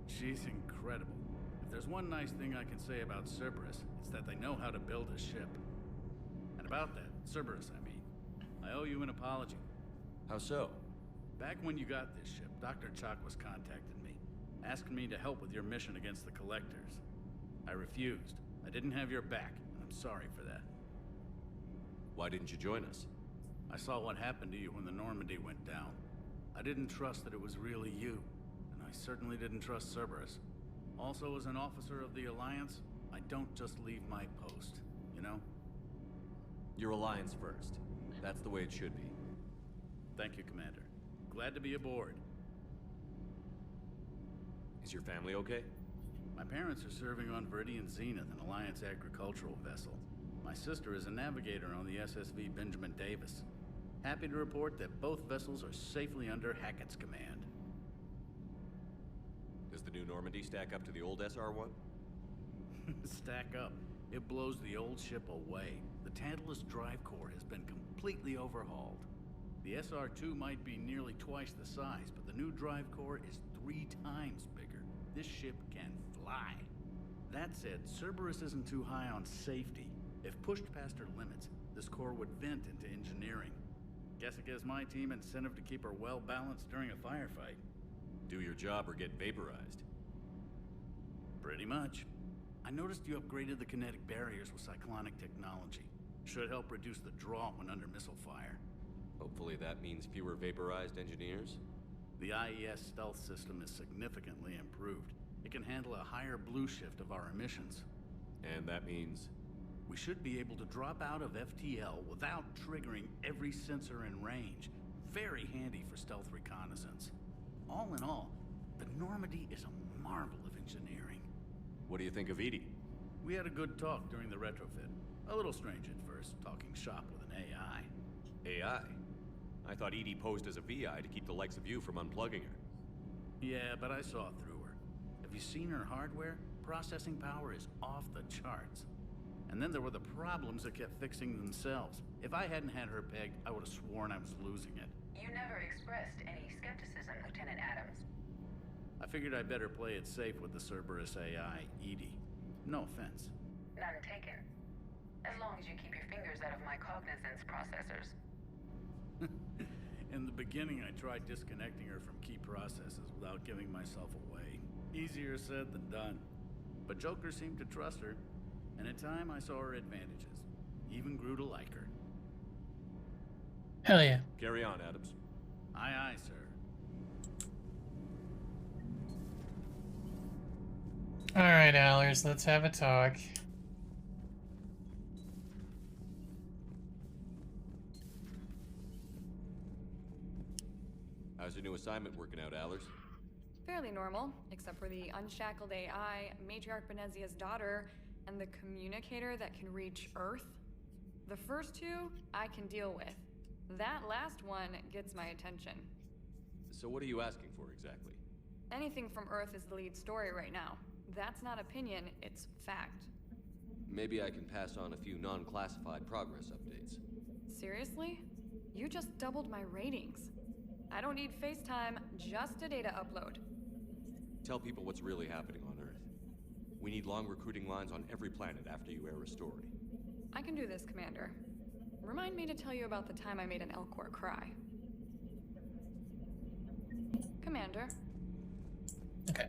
She's incredible. If there's one nice thing I can say about Cerberus, it's that they know how to build a ship. And about that, Cerberus, I mean, I owe you an apology. How so? Back when you got this ship, Dr. Chakwas contacted me, asking me to help with your mission against the Collectors. I refused. I didn't have your back, and I'm sorry for that. Why didn't you join us? I saw what happened to you when the Normandy went down. I didn't trust that it was really you, and I certainly didn't trust Cerberus. Also, as an officer of the Alliance, I don't just leave my post, you know? Your Alliance first. That's the way it should be. Thank you, Commander. Glad to be aboard. Is your family okay? My parents are serving on Viridian Zenith, an Alliance agricultural vessel. My sister is a navigator on the SSV Benjamin Davis. Happy to report that both vessels are safely under Hackett's command. Does the new Normandy stack up to the old SR-1? Stack up. It blows the old ship away. The Tantalus drive core has been completely overhauled. The SR-2 might be nearly twice the size, but the new drive core is 3 times bigger. This ship can fly. That said, Cerberus isn't too high on safety. If pushed past her limits, this core would vent into engineering. Guess it gives my team incentive to keep her well balanced during a firefight. Do your job or get vaporized. Pretty much. I noticed you upgraded the kinetic barriers with cyclonic technology. Should help reduce the draw when under missile fire. Hopefully that means fewer vaporized engineers? The IES stealth system is significantly improved. It can handle a higher blue shift of our emissions. And that means? We should be able to drop out of FTL without triggering every sensor in range. Very handy for stealth reconnaissance. All in all, the Normandy is a marvel of engineering. What do you think of Edie? We had a good talk during the retrofit. A little strange at first, talking shop with an AI. AI? I thought Edie posed as a VI to keep the likes of you from unplugging her. Yeah, but I saw through her. Have you seen her hardware? Processing power is off the charts. And then there were the problems that kept fixing themselves. If I hadn't had her pegged, I would have sworn I was losing it. You never expressed any skepticism, Lieutenant Adams. I figured I'd better play it safe with the Cerberus AI, Edie. No offense. None taken. As long as you keep your fingers out of my cognizance processors. In the beginning, I tried disconnecting her from key processes without giving myself away. Easier said than done. But Joker seemed to trust her, and in time I saw her advantages. Even grew to like her. Hell yeah. Carry on, Adams. Aye, aye, sir. Alright, Allers, let's have a talk. How's your new assignment working out, Allers? Fairly normal, except for the unshackled AI, Matriarch Benezia's daughter, and the communicator that can reach Earth. The first two, I can deal with. That last one gets my attention. So what are you asking for exactly? Anything from Earth is the lead story right now. That's not opinion, it's fact. Maybe I can pass on a few non-classified progress updates. Seriously? You just doubled my ratings. I don't need FaceTime, just a data upload. Tell people what's really happening on Earth. We need long recruiting lines on every planet after you air a story. I can do this, Commander. Remind me to tell you about the time I made an Elcor cry. Commander. Okay.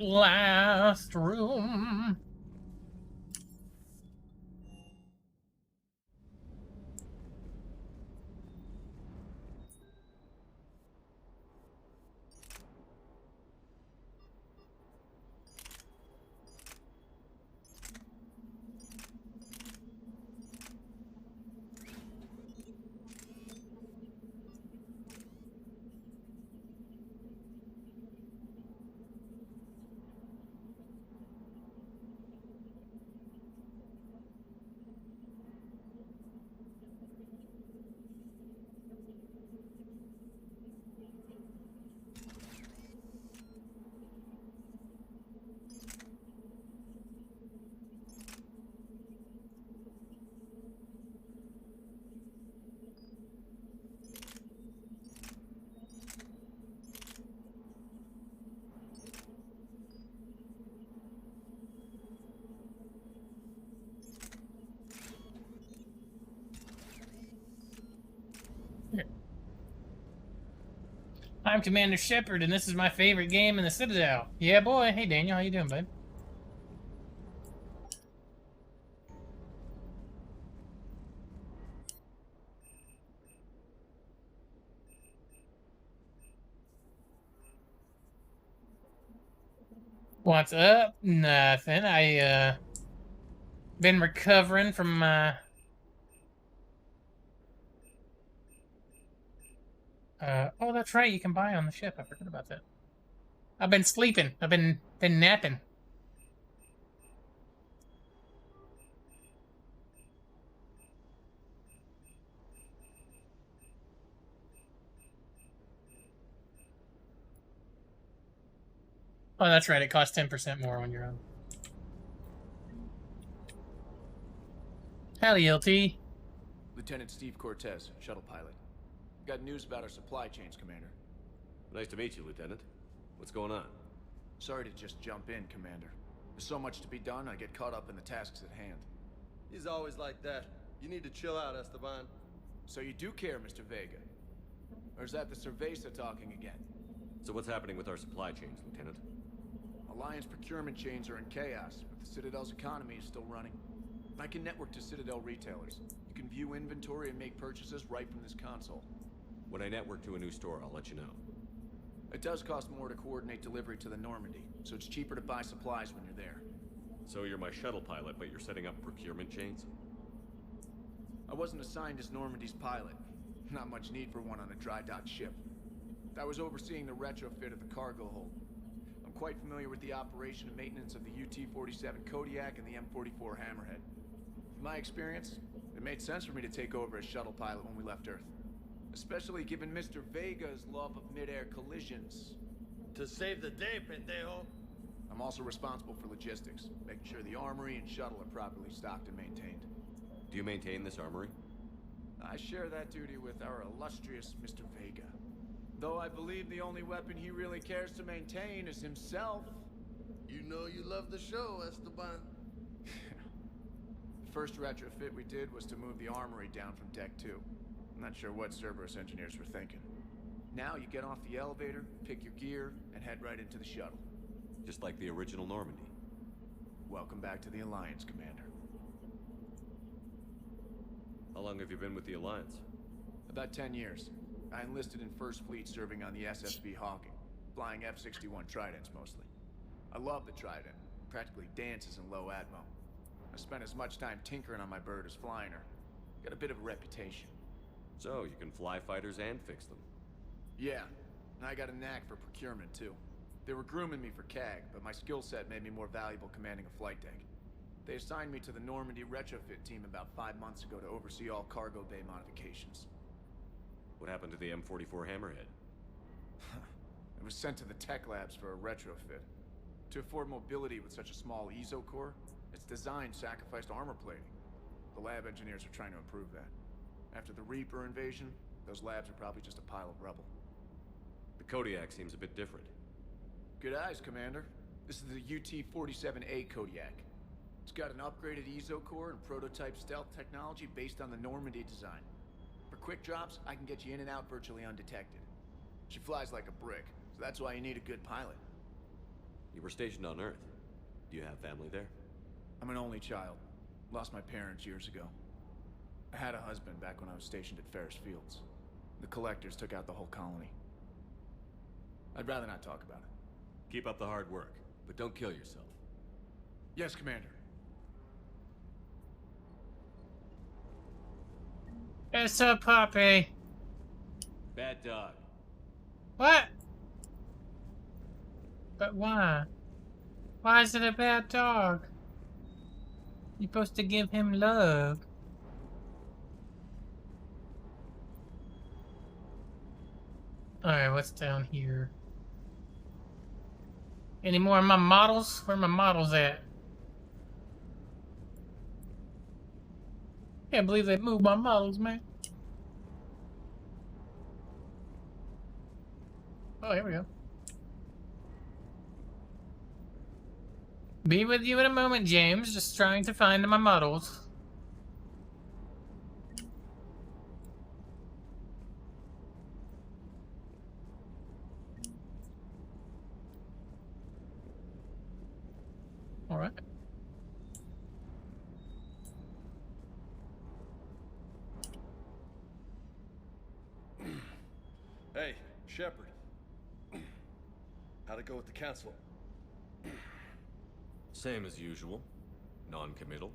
Last room. I'm Commander Shepard, and this is my favorite game in the Citadel. Yeah, boy. Hey, Daniel. How you doing, bud? What's up? Nothing. I, been recovering from, oh, that's right. You can buy on the ship. I forgot about that. I've been sleeping. I've been napping. Oh, that's right. It costs 10% more when you're on. Howdy, LT. Lieutenant Steve Cortez, shuttle pilot. Got news about our supply chains, Commander. Nice to meet you, Lieutenant. What's going on? Sorry to just jump in, Commander. There's so much to be done, I get caught up in the tasks at hand. He's always like that. You need to chill out, Esteban. So you do care, Mr. Vega? Or is that the Cerveza talking again? So what's happening with our supply chains, Lieutenant? Alliance procurement chains are in chaos, but the Citadel's economy is still running. I can network to Citadel retailers. You can view inventory and make purchases right from this console. When I network to a new store, I'll let you know. It does cost more to coordinate delivery to the Normandy, so it's cheaper to buy supplies when you're there. So you're my shuttle pilot, but you're setting up procurement chains? I wasn't assigned as Normandy's pilot. Not much need for one on a dry dock ship. I was overseeing the retrofit of the cargo hold. I'm quite familiar with the operation and maintenance of the UT-47 Kodiak and the M44 Hammerhead. From my experience, it made sense for me to take over as shuttle pilot when we left Earth. Especially given Mr. Vega's love of mid-air collisions. To save the day, pendejo. I'm also responsible for logistics, making sure the armory and shuttle are properly stocked and maintained. Do you maintain this armory? I share that duty with our illustrious Mr. Vega. Though I believe the only weapon he really cares to maintain is himself. You know you love the show, Esteban. The first retrofit we did was to move the armory down from Deck 2. I'm not sure what Cerberus engineers were thinking. Now you get off the elevator, pick your gear, and head right into the shuttle. Just like the original Normandy. Welcome back to the Alliance, Commander. How long have you been with the Alliance? About 10 years. I enlisted in First Fleet serving on the SSV Hawking, flying F-61 Tridents mostly. I love the Trident, practically dances in low atmo. I spent as much time tinkering on my bird as flying her. Got a bit of a reputation. So, you can fly fighters and fix them. Yeah, and I got a knack for procurement too. They were grooming me for CAG, but my skill set made me more valuable commanding a flight deck. They assigned me to the Normandy retrofit team about 5 months ago to oversee all cargo bay modifications. What happened to the M44 Hammerhead? It was sent to the tech labs for a retrofit. To afford mobility with such a small ESO core, its design sacrificed armor plating. The lab engineers are trying to improve that. After the Reaper invasion, those labs are probably just a pile of rubble. The Kodiak seems a bit different. Good eyes, Commander. This is the UT-47A Kodiak. It's got an upgraded ESO core and prototype stealth technology based on the Normandy design. For quick drops, I can get you in and out virtually undetected. She flies like a brick, so that's why you need a good pilot. You were stationed on Earth. Do you have family there? I'm an only child. Lost my parents years ago. I had a husband back when I was stationed at Ferris Fields. The collectors took out the whole colony. I'd rather not talk about it. Keep up the hard work, but don't kill yourself. Yes, Commander. It's a puppy. Bad dog. What? But why? Why is it a bad dog? You're supposed to give him love. Alright, what's down here? Any more of my models? Where are my models at? Can't believe they moved my models, man. Oh, here we go. Be with you in a moment, James. Just trying to find my models. All right. Hey, Shepard. How'd it go with the council? Same as usual. Non-committal.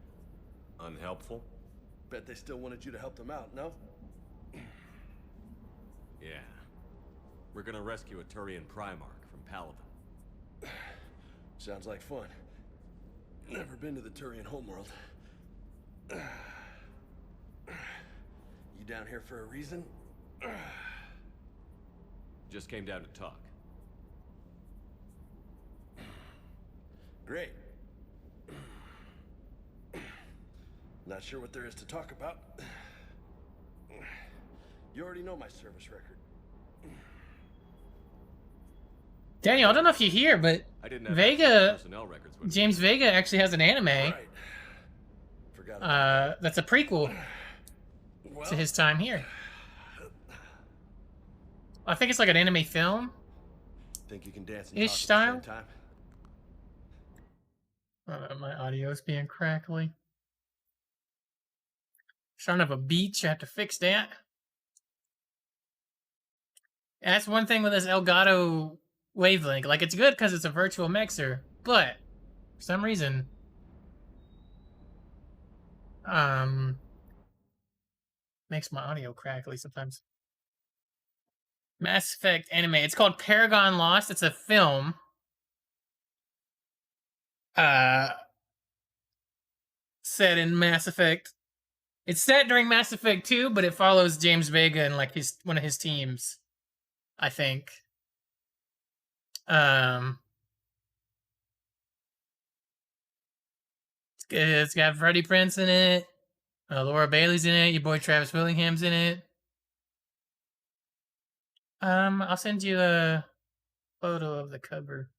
Unhelpful. Bet they still wanted you to help them out, no? Yeah. We're gonna rescue a Turian Primarch from Paladin. Sounds like fun. Never been to the Turian homeworld. You down here for a reason? Just came down to talk. Great. Not sure what there is to talk about. You already know my service record. Daniel, I don't know if you're here, but Vega, James Vega actually has an anime. Right. Forgot about that's a prequel to his time here. I think it's like an anime film. Think you can dance and Ish talk at the style. same time? My audio's being crackly. Son of a beach, I have to fix that. That's one thing with this Elgato wavelength. Like, it's good because it's a virtual mixer, but for some reason, makes my audio crackly sometimes. Mass Effect anime. It's called Paragon Lost. It's a film. Set in Mass Effect. It's set during Mass Effect 2, but it follows James Vega and like one of his teams, I think. It's got Freddie Prinze in it. Laura Bailey's in it. Your boy Travis Willingham's in it. I'll send you a photo of the cover.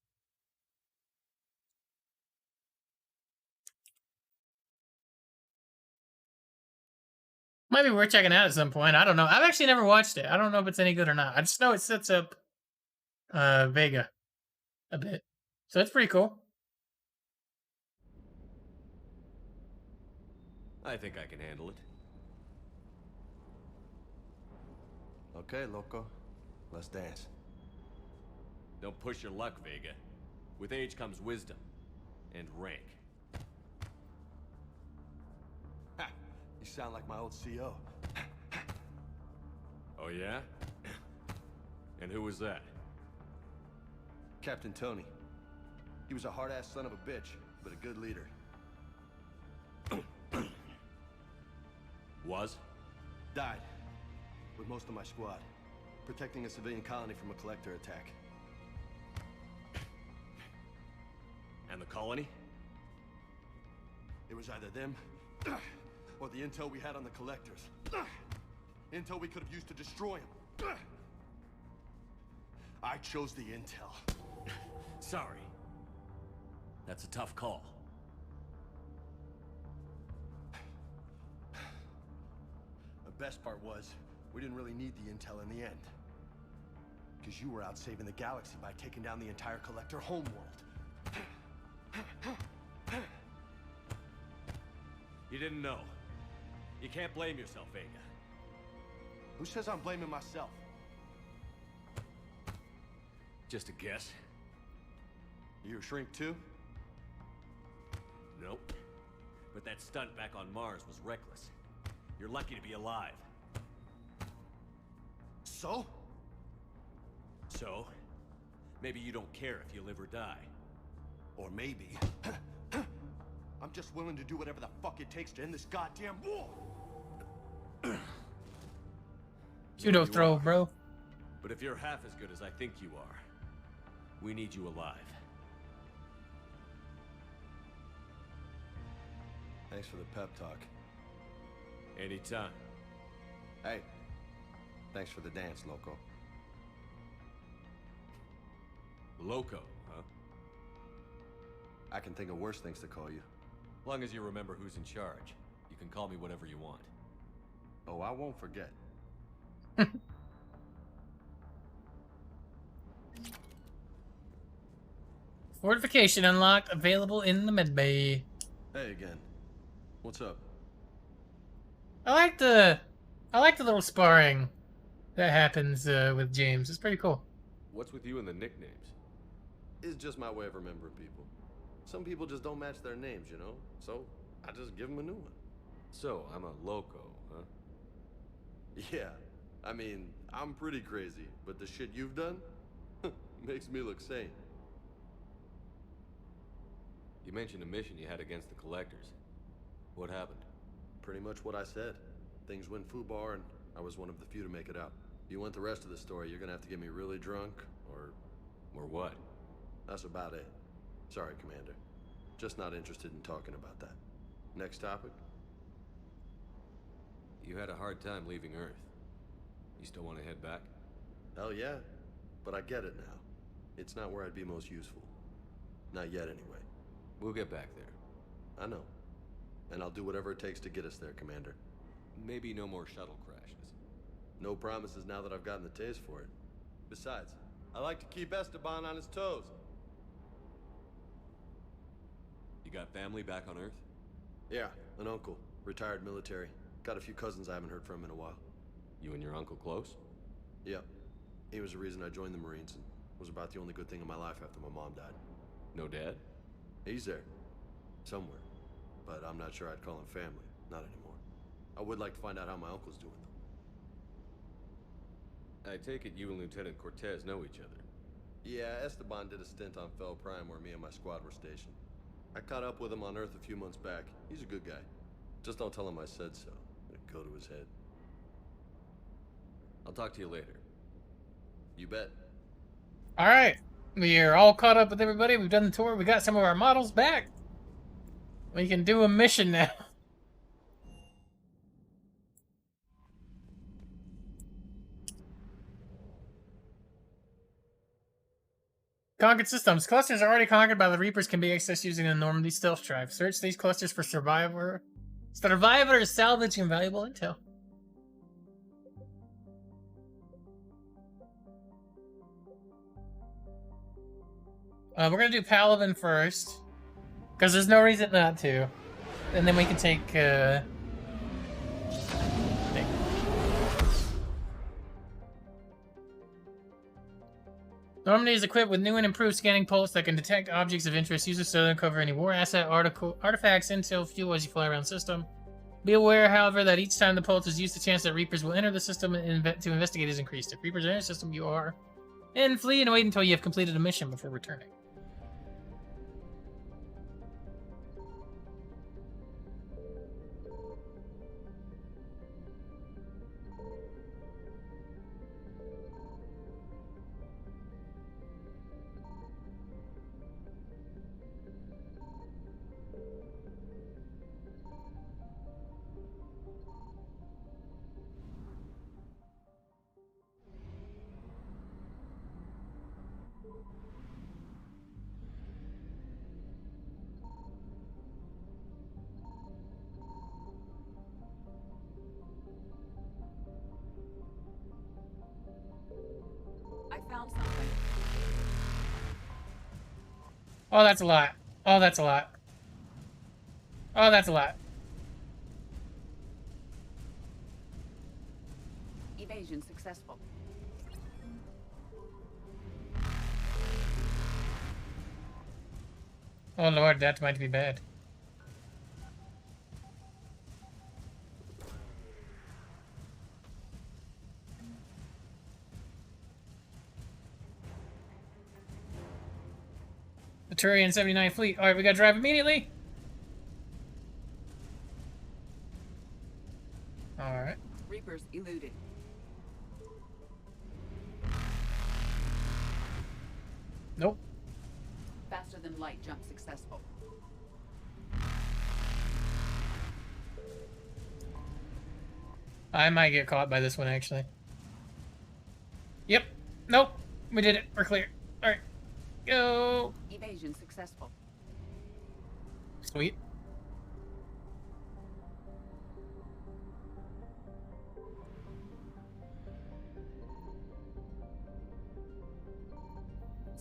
Might be worth checking out at some point. I don't know. I've actually never watched it. I don't know if it's any good or not. I just know it sets up Vega a bit. So it's pretty cool. I think I can handle it. Okay, loco. Let's dance. Don't push your luck, Vega. With age comes wisdom. And rank. Ha! You sound like my old CO. Oh yeah? And who was that? Captain Tony. He was a hard-ass son of a bitch, but a good leader. Was? Died. With most of my squad. Protecting a civilian colony from a collector attack. And the colony? It was either them, or the intel we had on the collectors. Intel we could have used to destroy them. I chose the intel. Sorry. That's a tough call. The best part was, we didn't really need the intel in the end. Because you were out saving the galaxy by taking down the entire collector homeworld. You didn't know. You can't blame yourself, Vega. Who says I'm blaming myself? Just a guess. You a shrink too? Nope. But that stunt back on Mars was reckless. You're lucky to be alive. So? So? Maybe you don't care if you live or die. Or maybe... I'm just willing to do whatever the fuck it takes to end this goddamn war! Pseudo throw, bro. But if you're half as good as I think you are, we need you alive. Thanks for the pep talk. Anytime. Hey, thanks for the dance, loco. Loco, huh? I can think of worse things to call you. Long as you remember who's in charge, you can call me whatever you want. Oh, I won't forget. Fortification unlocked, available in the medbay. Hey again. What's up? I like the little sparring that happens with James. It's pretty cool. What's with you and the nicknames? It's just my way of remembering people. Some people just don't match their names, you know? So, I just give them a new one. So, I'm a loco, huh? Yeah. I mean, I'm pretty crazy, but the shit you've done makes me look sane. You mentioned a mission you had against the Collectors. What happened? Pretty much what I said. Things went foobar, and I was one of the few to make it out. If you want the rest of the story, you're gonna have to get me really drunk, or... Or what? That's about it. Sorry, Commander. Just not interested in talking about that. Next topic? You had a hard time leaving Earth. You still want to head back? Hell yeah. But I get it now. It's not where I'd be most useful. Not yet, anyway. We'll get back there. I know. And I'll do whatever it takes to get us there, Commander. maybe no more shuttle crashes. No promises now that I've gotten the taste for it. Besides, I like to keep Esteban on his toes. You got family back on Earth? Yeah, an uncle. Retired military. Got a few cousins I haven't heard from in a while. You and your uncle close? Yep. He was the reason I joined the Marines and was about the only good thing in my life after my mom died. No dad? He's there. Somewhere. But I'm not sure I'd call him family. Not anymore. I would like to find out how my uncle's doing, though. I take it you and Lieutenant Cortez know each other. Yeah, Esteban did a stint on Fel Prime where me and my squad were stationed. I caught up with him on Earth a few months back. He's a good guy. Just don't tell him I said so. It'd go to his head. I'll talk to you later. You bet. All right, we are all caught up with everybody. We've done the tour. We got some of our models back. We can do a mission now. Conquered systems. Clusters already conquered by the Reapers can be accessed using a Normandy stealth drive. Search these clusters for survivors, salvage, and valuable intel. We're gonna do Paladin first, because there's no reason not to. And then we can take, Normandy is equipped with new and improved scanning pulse that can detect objects of interest. Use this to uncover any war asset, artifacts, intel, fuel as you fly around the system. Be aware, however, that each time the pulse is used, the chance that Reapers will enter the system to investigate is increased. If Reapers enter the system, you are in. Flee and wait until you have completed a mission before returning. Found something. Oh, that's a lot. Oh, that's a lot. Oh, that's a lot. Evasion successful. Oh lord, that might be bad. The Turian 79 fleet. Alright, we gotta drive immediately. Alright. Reapers eluded. Nope. Faster than light jump successful. I might get caught by this one, actually. Yep. Nope. We did it. We're clear. Alright. Go. Evasion successful. Sweet.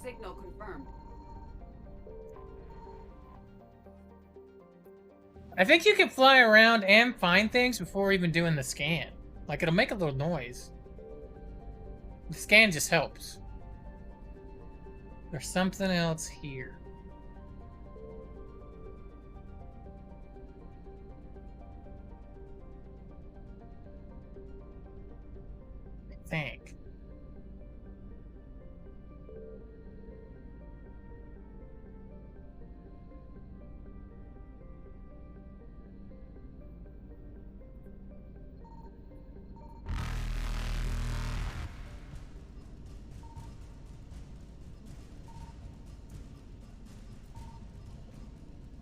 Signal confirmed. I think you can fly around and find things before even doing the scan. Like, it'll make a little noise. The scan just helps. There's something else here. I think.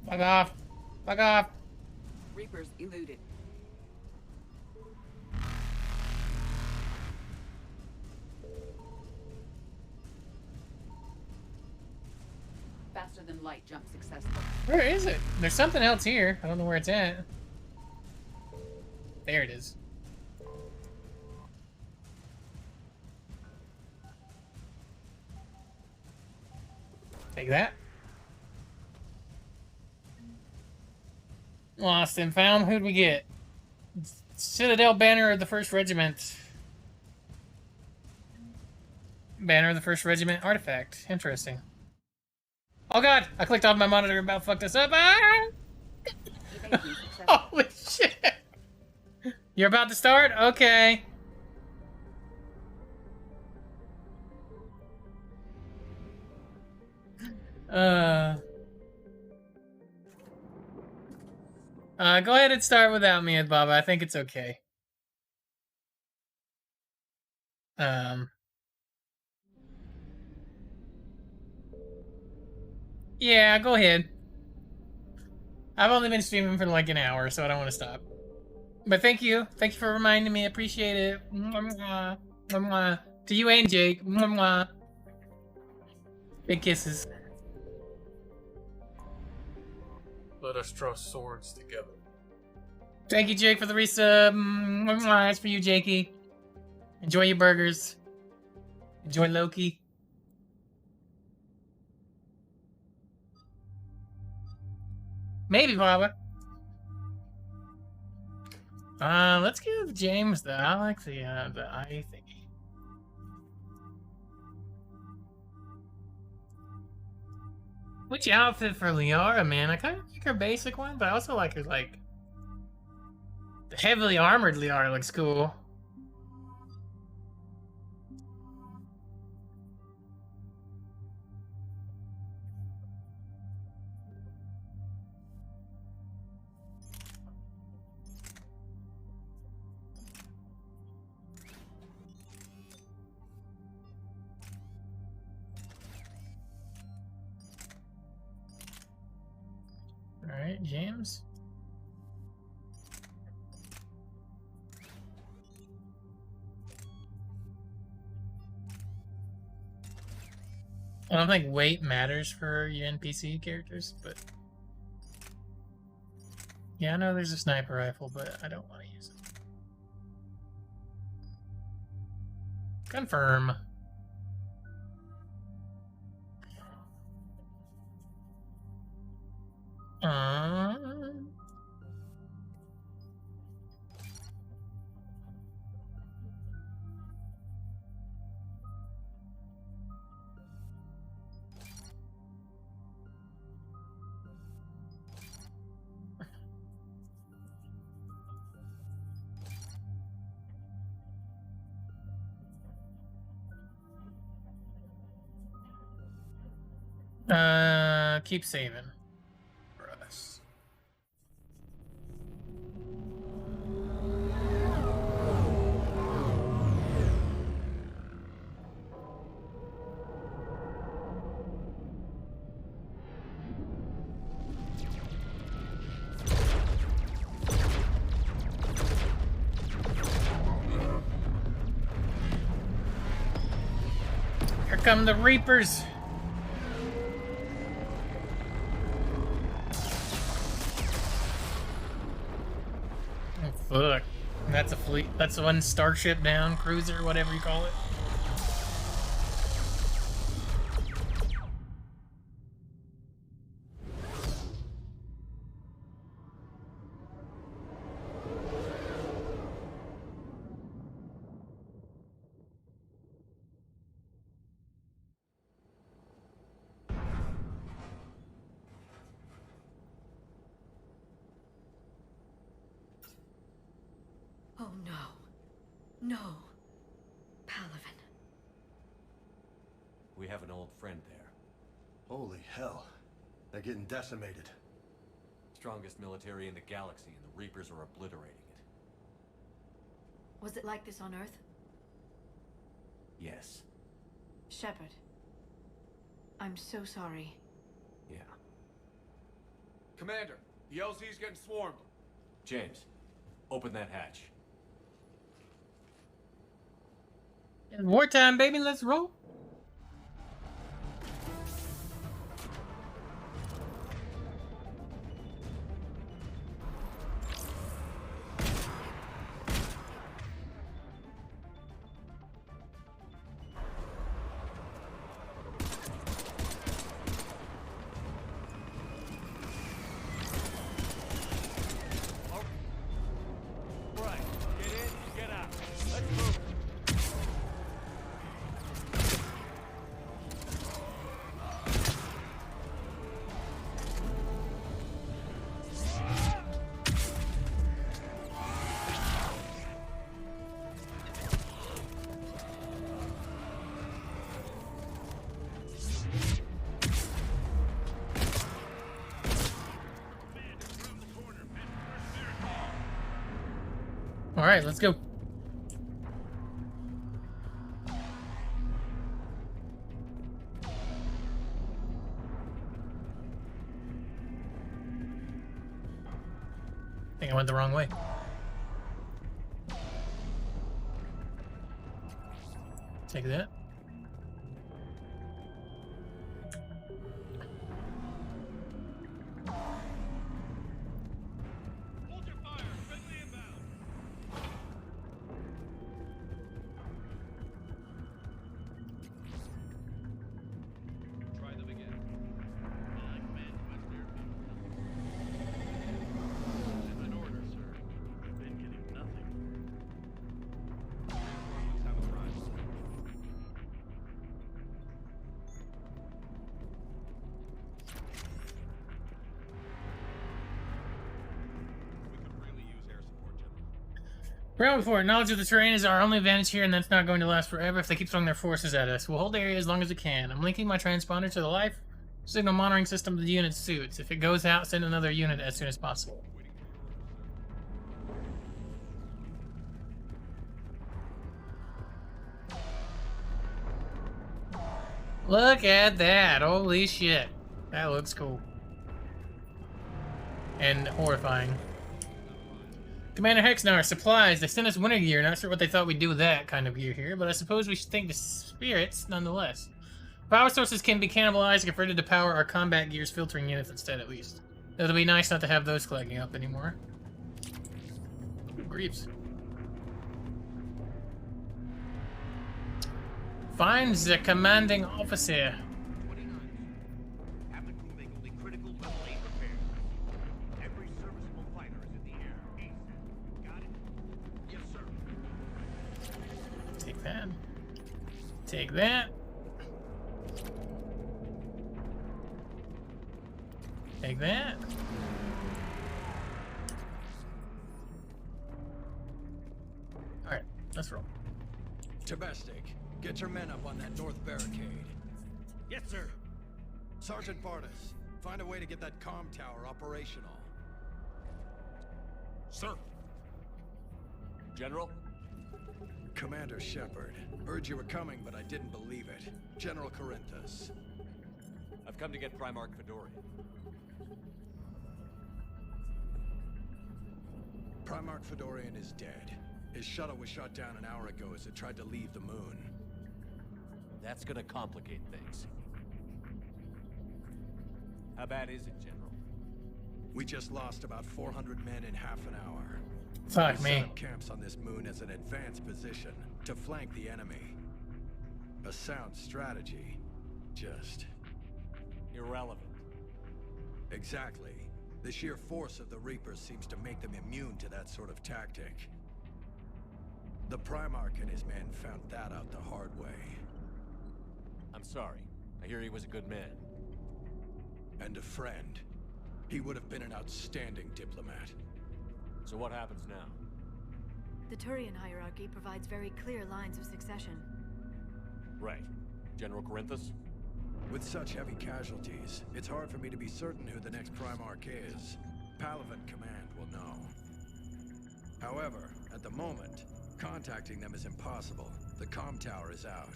Fuck off. Fuck off. Reapers eluded. Faster than light jump successful. Where is it? There's something else here. I don't know where it's at. There it is. Take that. Lost and found. Who'd we get? Citadel Banner of the 1st Regiment. Banner of the 1st Regiment artifact. Interesting. Oh god! I clicked off my monitor and about fucked us up. Ah! Holy shit! You're about to start? Okay. Go ahead and start without me, Baba. I think it's okay. Yeah, go ahead. I've only been streaming for like an hour, so I don't want to stop. But thank you. Thank you for reminding me. Appreciate it. Mwah, mwah. To you and Jake. Mwah. Big kisses. Let us draw swords together. Thank you, Jake, for the resub. Mwah. That's for you, Jakey. Enjoy your burgers. Enjoy Loki. Maybe, Baba. Let's give James the. I like the eye thingy. Which outfit for Liara, man? I kind of like her basic one, but I also like her like. The heavily armored Liara looks cool. Alright, James. I don't think weight matters for your NPC characters, but... Yeah, I know there's a sniper rifle, but I don't want to use it. Confirm. Keep saving for us. Here come the Reapers. Fuck. That's a fleet. That's one starship down, cruiser, whatever you call it. Oh no. No. Palaven. We have an old friend there. Holy hell. They're getting decimated. Strongest military in the galaxy, and the Reapers are obliterating it. Was it like this on Earth? Yes. Shepard. I'm so sorry. Yeah. Commander, the LZ's getting swarmed. James, open that hatch. Wartime, baby, let's roll. All right, let's go. I think I went the wrong way. Take that. Ground before, knowledge of the terrain is our only advantage here, and that's not going to last forever if they keep throwing their forces at us. We'll hold the area as long as we can. I'm linking my transponder to the life signal monitoring system of the unit's suits. If it goes out, send another unit as soon as possible. Look at that! Holy shit. That looks cool. And horrifying. Commander Hexnar, supplies. They sent us winter gear. Not sure what they thought we'd do with that kind of gear here, but I suppose we should thank the spirits nonetheless. Power sources can be cannibalized and converted to power our combat gear's filtering units instead, at least. It'll be nice not to have those clogging up anymore. Ooh, Greaves. Find the commanding officer. Take that. Take that. Take that. Alright, let's roll. Domestic, get your men up on that north barricade. Yes, sir. Sergeant Bartis, find a way to get that comm tower operational. Sir. General? Commander Shepard, heard you were coming, but I didn't believe it. General Corinthus. I've come to get Primarch Fedorian. Primarch Fedorian is dead. His shuttle was shot down an hour ago as it tried to leave the moon. That's gonna complicate things. How bad is it, General? We just lost about 400 men in half an hour. Fuck we me. set up camps on this moon as an advanced position to flank the enemy. A sound strategy. Just irrelevant. Exactly. The sheer force of the Reapers seems to make them immune to that sort of tactic. The Primarch and his men found that out the hard way. I'm sorry. I hear he was a good man. And a friend. He would have been an outstanding diplomat. So what happens now? The Turian hierarchy provides very clear lines of succession. Right. General Corinthus? With such heavy casualties, it's hard for me to be certain who the next Primarch is. Palaven Command will know. However, at the moment, contacting them is impossible. The comm tower is out.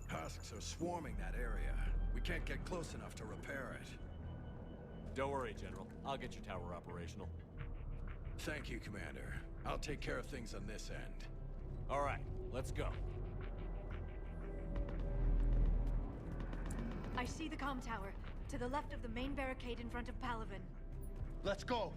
Husks are swarming that area. We can't get close enough to repair it. Don't worry, General. I'll get your tower operational. Thank you, Commander. I'll take care of things on this end. All right, let's go. I see the comm tower, to the left of the main barricade in front of Palaven. Let's go!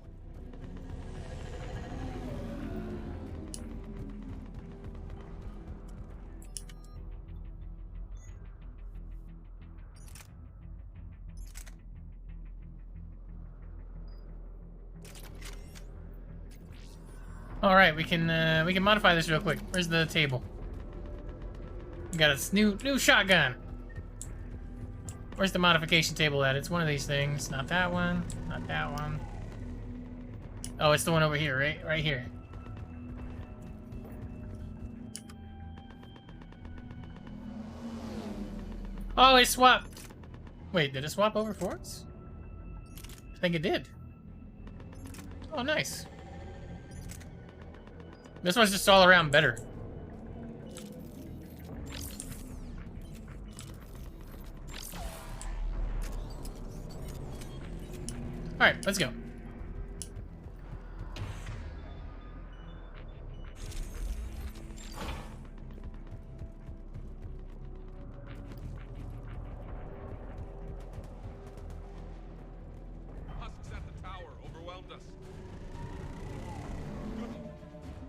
All right, we can modify this real quick. Where's the table? We got a new shotgun. Where's the modification table at? It's one of these things. Not that one. Not that one. Oh, it's the one over here, right? Right here. Oh, it swapped. Wait, did it swap over for us? I think it did. Oh, nice. This one's just all around better. Alright, let's go.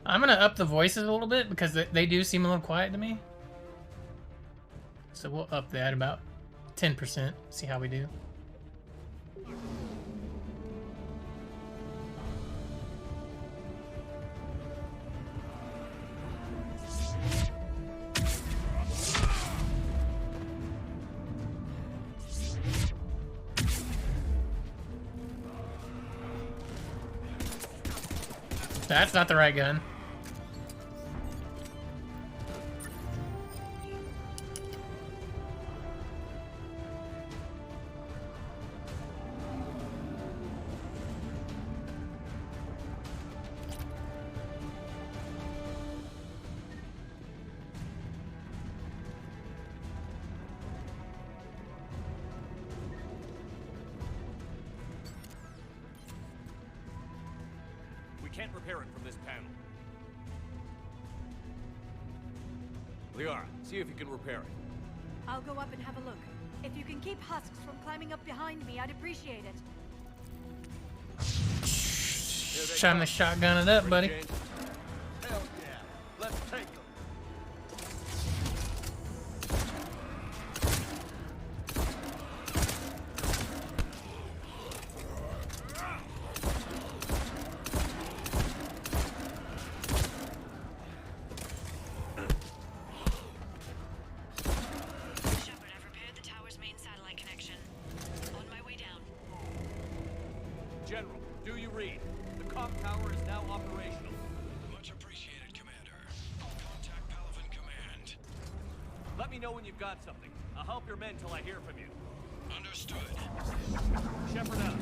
I'm gonna up the voices a little bit because they do seem a little quiet to me. So we'll up that about 10%. See how we do. That's not the right gun. We can't repair it from this panel. Liara, see if you can repair it. I'll go up and have a look. If you can keep husks from climbing up behind me, I'd appreciate it. Trying to shotgun it up, buddy. Hell yeah. Let's take them. General, do you read? The comm tower is now operational. Much appreciated, Commander. I'll contact Paladin Command. Let me know when you've got something. I'll help your men till I hear from you. Understood. Shepard out.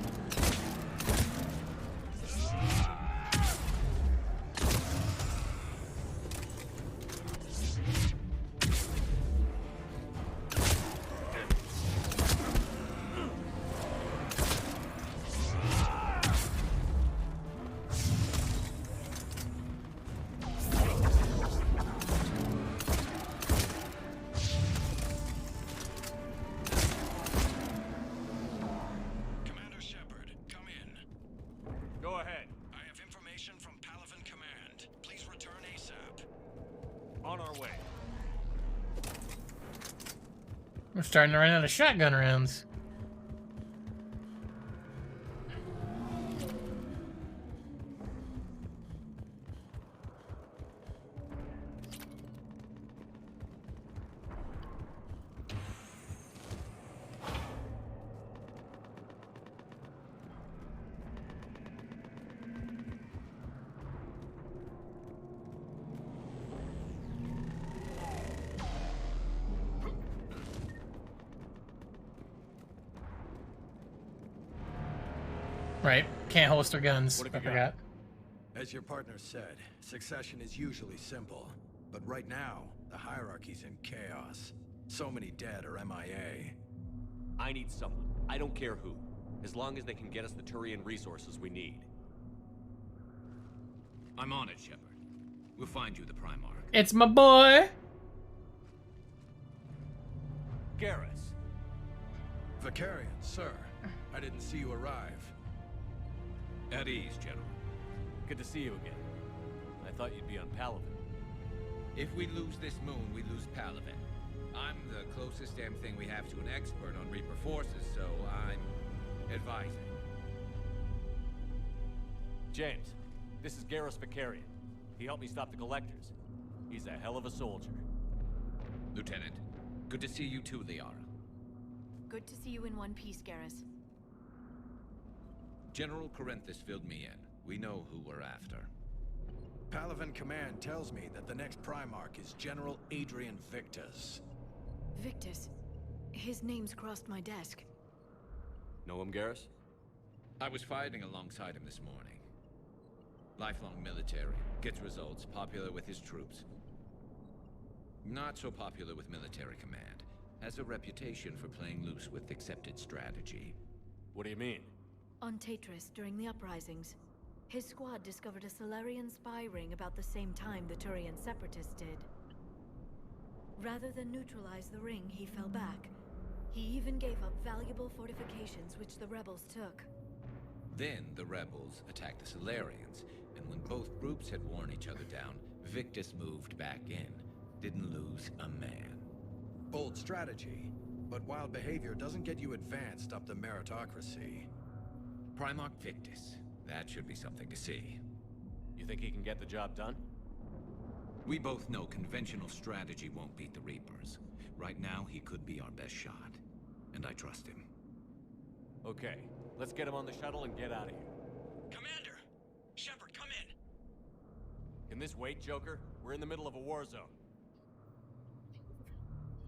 Commander Shepard, come in. Go ahead. I have information from Paladin Command. Please return ASAP. On our way. We're starting to run out of shotgun rounds. Right, can't holster guns. I forgot. As your partner said, succession is usually simple. But right now, the hierarchy's in chaos. So many dead or MIA. I need someone. I don't care who. As long as they can get us the Turian resources we need. I'm on it, Shepard. We'll find you the Primarch. It's my boy! Garrus. Vicarian, sir. I didn't see you arrive. At ease, General. Good to see you again. I thought you'd be on Paladin. If we lose this moon, we lose Paladin. I'm the closest damn thing we have to an expert on Reaper forces, so I'm advising. James, this is Garrus Vicarian. He helped me stop the Collectors. He's a hell of a soldier. Lieutenant, good to see you too, Liara. Good to see you in one piece, Garrus. General Corinthus filled me in. We know who we're after. Paladin Command tells me that the next Primarch is General Adrian Victus. Victus. His name's crossed my desk. Know him, Garrus? I was fighting alongside him this morning. Lifelong military. Gets results. Popular with his troops. Not so popular with military command. Has a reputation for playing loose with accepted strategy. What do you mean? On Tatris, during the uprisings, his squad discovered a Solarian spy ring about the same time the Turian separatists did. Rather than neutralize the ring, he fell back. He even gave up valuable fortifications which the rebels took. Then the rebels attacked the Solarians, and when both groups had worn each other down, Victus moved back in. Didn't lose a man. Bold strategy, but wild behavior doesn't get you advanced up the meritocracy. Primarch Victus. That should be something to see. You think he can get the job done? We both know conventional strategy won't beat the Reapers. Right now, he could be our best shot. And I trust him. Okay, let's get him on the shuttle and get out of here. Commander! Shepard, come in! Can this wait, Joker? We're in the middle of a war zone.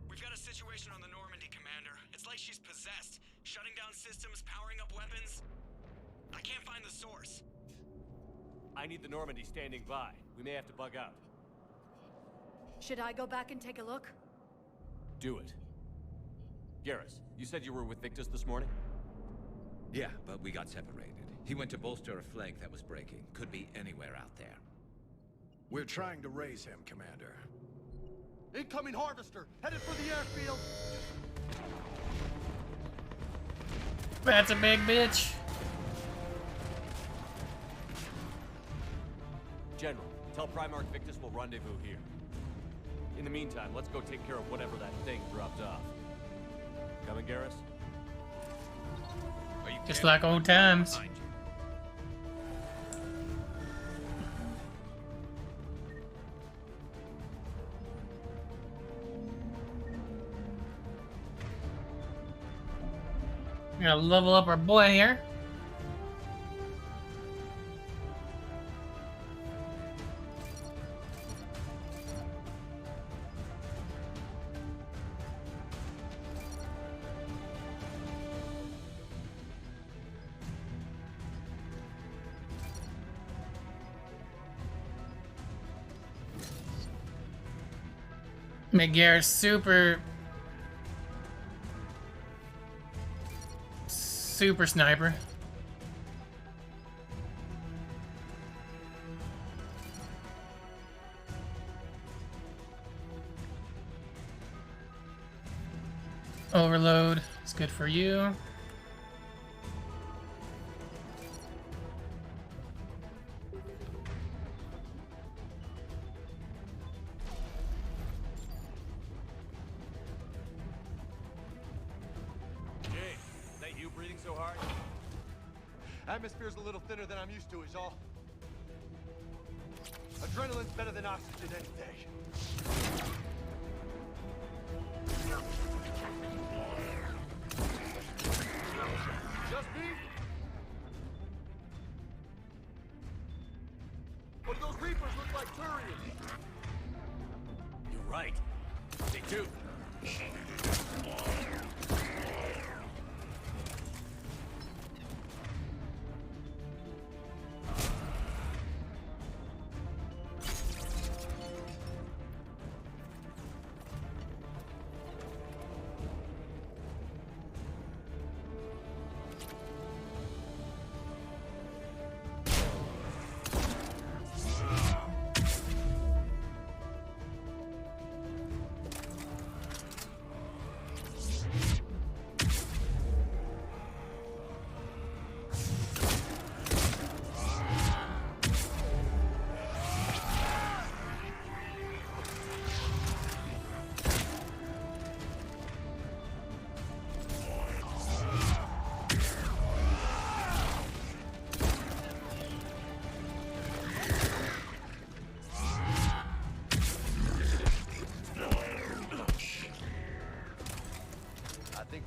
We've got a situation on the Normandy, Commander. It's like she's possessed. Shutting down systems, powering up weapons. I can't find the source. I need the Normandy standing by. We may have to bug out. Should I go back and take a look? Do it. Garrus, you said you were with Victus this morning? Yeah, but we got separated. He went to bolster a flank that was breaking. Could be anywhere out there. We're trying to raise him, Commander. Incoming Harvester! Headed for the airfield! That's a big bitch. General, tell Primarch Victus we'll rendezvous here. In the meantime, let's go take care of whatever that thing dropped off. Coming, Garrus? Just like old times. We're gonna level up our boy here. Make Garrus super sniper. Overload is good for you. Atmosphere's a little thinner than I'm used to, is all. Adrenaline's better than oxygen any day. Just me? Or do those Reapers look like Turians? You're right. They do.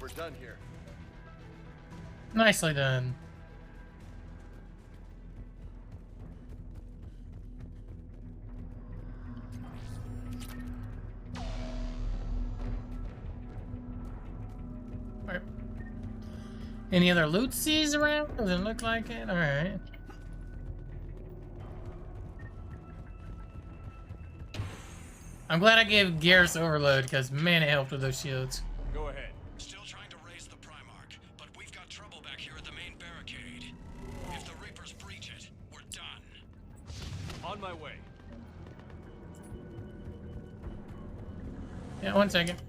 We're done here. Nicely done. Alright. Any other loot sees around? Doesn't look like it. Alright. I'm glad I gave Garrus overload because man, it helped with those shields. Go ahead. Still trying to raise the Primarch, but we've got trouble back here at the main barricade. If the Reapers breach it, we're done. On my way. Yeah, 1 second.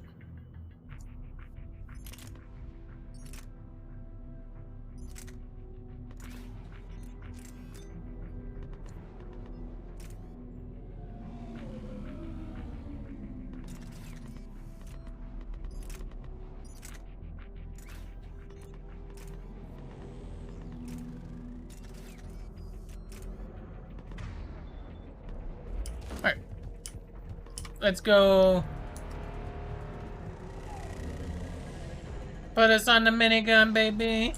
Alright. Let's go. Put us on the minigun, baby.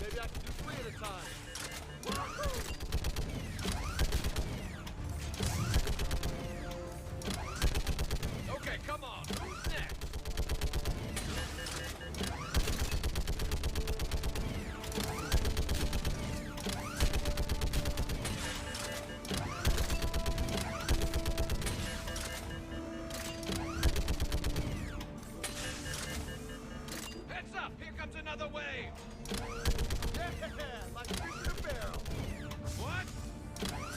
Maybe I can do 3 at a time. Okay, come on. Who's next? Heads up! Here comes another wave! Yeah, like fish in a barrel. What?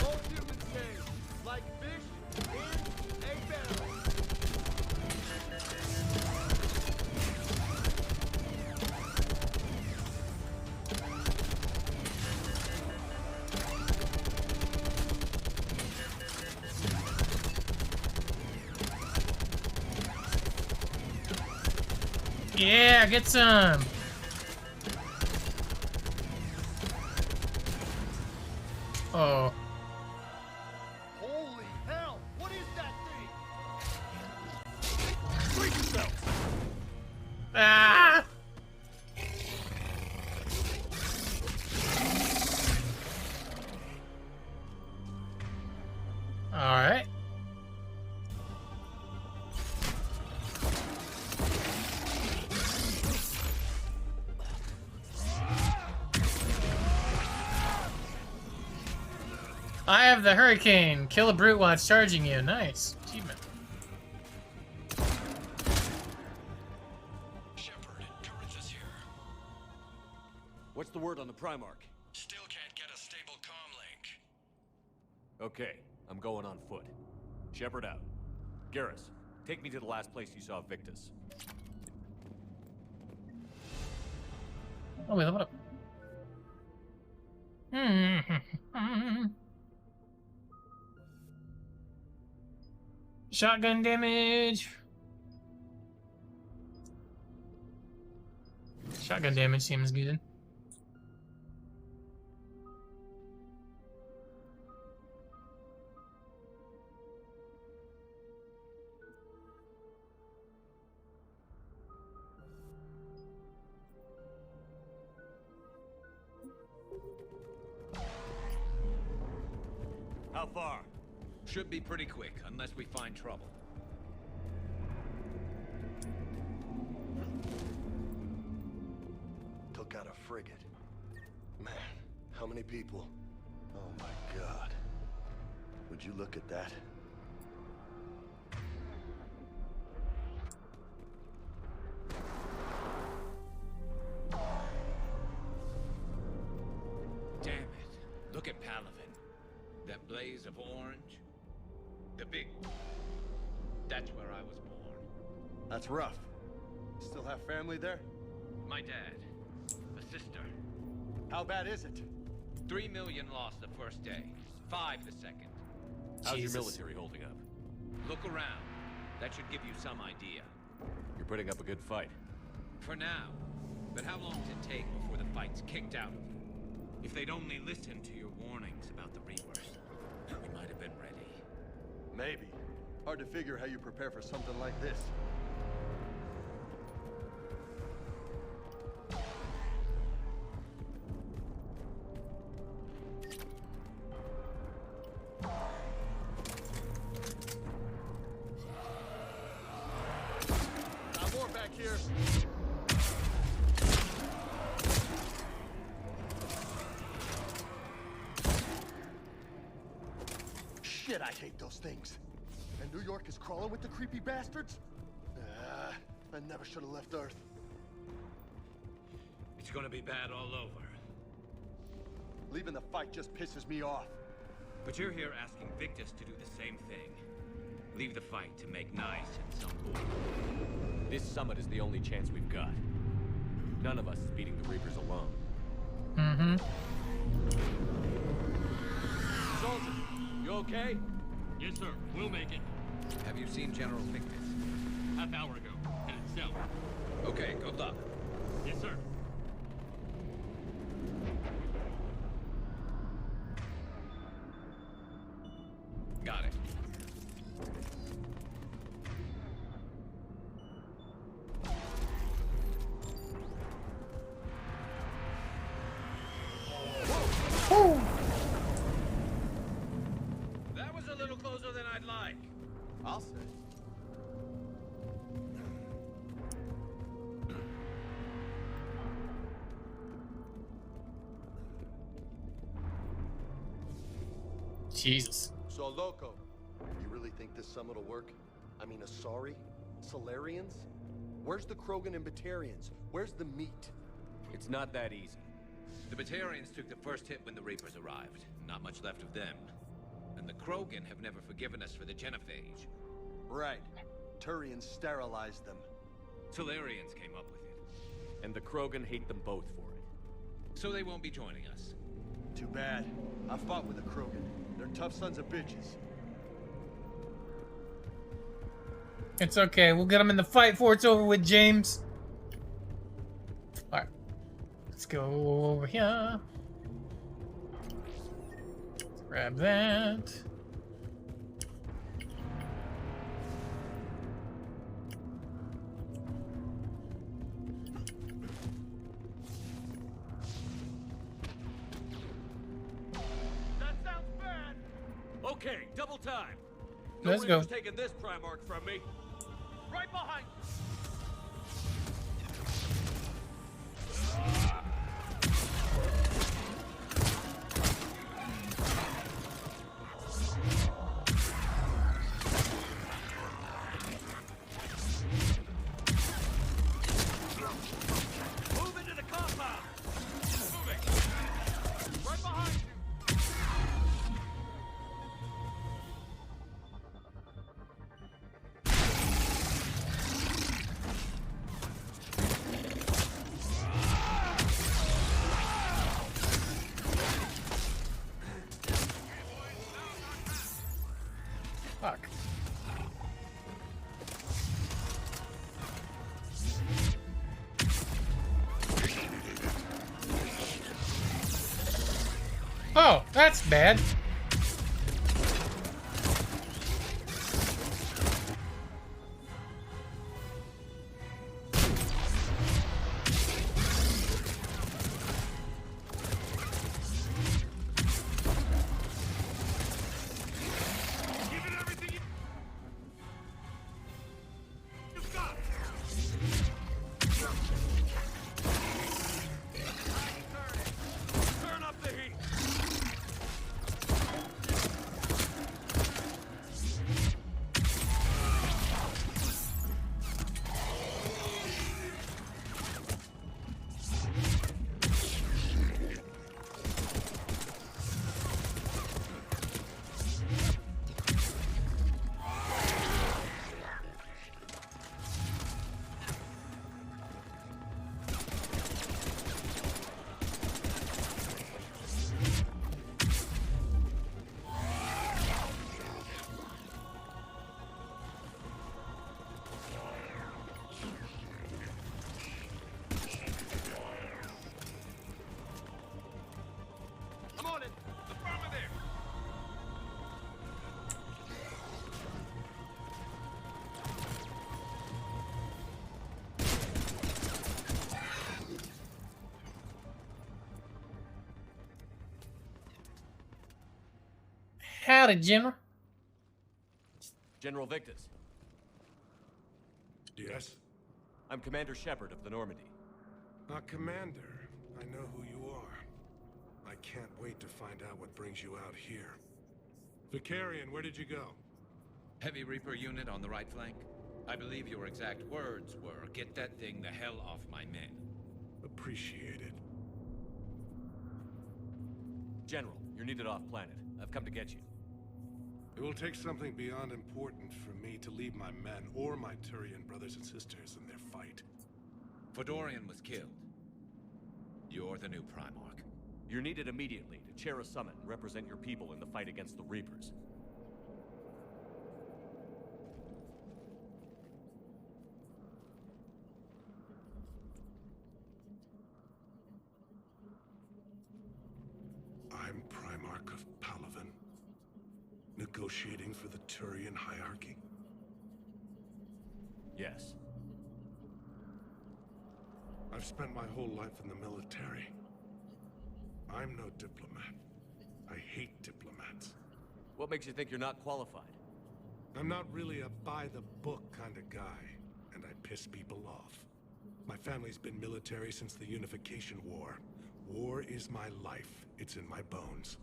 Old humans say, like fish in a barrel. Yeah, get some. Oh. Holy hell! What is that thing? Freak yourself! Ah! All right. I have the Hurricane. Kill a brute while it's charging you. Nice. Achievement. Shepard, Corinthus here. What's the word on the Primarch? Still can't get a stable comm link. Okay, I'm going on foot. Shepard out. Garrus, take me to the last place you saw Victus. Oh, wait, hold up. Shotgun damage. Shotgun damage seems good. How far? Should be pretty quick, unless we find trouble. Took out a frigate. Man, how many people? Oh my god. Would you look at that? Damn it. Look at Palavin. That blaze of orange. The big... That's where I was born. That's rough. Still have family there? My dad. A sister. How bad is it? 3 million lost the first day. 5 the second. How's your military holding up? Look around. That should give you some idea. You're putting up a good fight. For now. But how long does it take before the fight's kicked out of you? If they'd only listened to your warnings about the Reapers, we might have been ready. Maybe. Hard to figure how you prepare for something like this. Shit, I hate those things. And New York is crawling with the creepy bastards? I never should have left Earth. It's gonna be bad all over. Leaving the fight just pisses me off. But you're here asking Victus to do the same thing. Leave the fight to make nice at some point. This summit is the only chance we've got. None of us is beating the Reapers alone. Mm-hmm. Soldier, you okay? Yes, sir. We'll make it. Have you seen General Victus? Half hour ago. Headed south. Okay, good luck. Yes, sir. Got it. Woo! That was a little closer than I'd like. I'll say. Jesus. So, Loco, you really think this summit will work? I mean, Asari? Solarians? Where's the Krogan and Batarians? Where's the meat? It's not that easy. The Batarians took the first hit when the Reapers arrived. Not much left of them. And the Krogan have never forgiven us for the Genophage. Right. Turians sterilized them. Solarians came up with it. And the Krogan hate them both for it. So they won't be joining us. Too bad. I fought with the Krogan. They're tough sons of bitches. It's okay. We'll get them in the fight before it's over with, James. Alright. Let's go over here. Let's grab that. That sounds bad. Okay, double time. Let's go. Reaper's taking this Primarch from me. Right behind you. Move into the compound. Moving. Right behind you. Fuck. Oh, that's bad. Turn up the heat. I'm on it. Affirmative. Howdy, General. General Victus. Yes? I'm Commander Shepard of the Normandy. Commander, I know who you are. I can't wait to find out what brings you out here. Vicarian, where did you go? Heavy Reaper unit on the right flank. I believe your exact words were, "Get that thing the hell off my men." Appreciated. General, you're needed off planet. I've come to get you. It will take something beyond important for me to leave my men or my Turian brothers and sisters in their fight. Fodorian was killed. You're the new Primarch. You're needed immediately to chair a summit and represent your people in the fight against the Reapers. I'm Primarch of Palaven, negotiating for the Turian hierarchy. Yes. I've spent my whole life in the military. I'm no diplomat. I hate diplomats. What makes you think you're not qualified? I'm not really a by-the-book kind of guy, and I piss people off. My family's been military since the Unification War. War is my life. It's in my bones.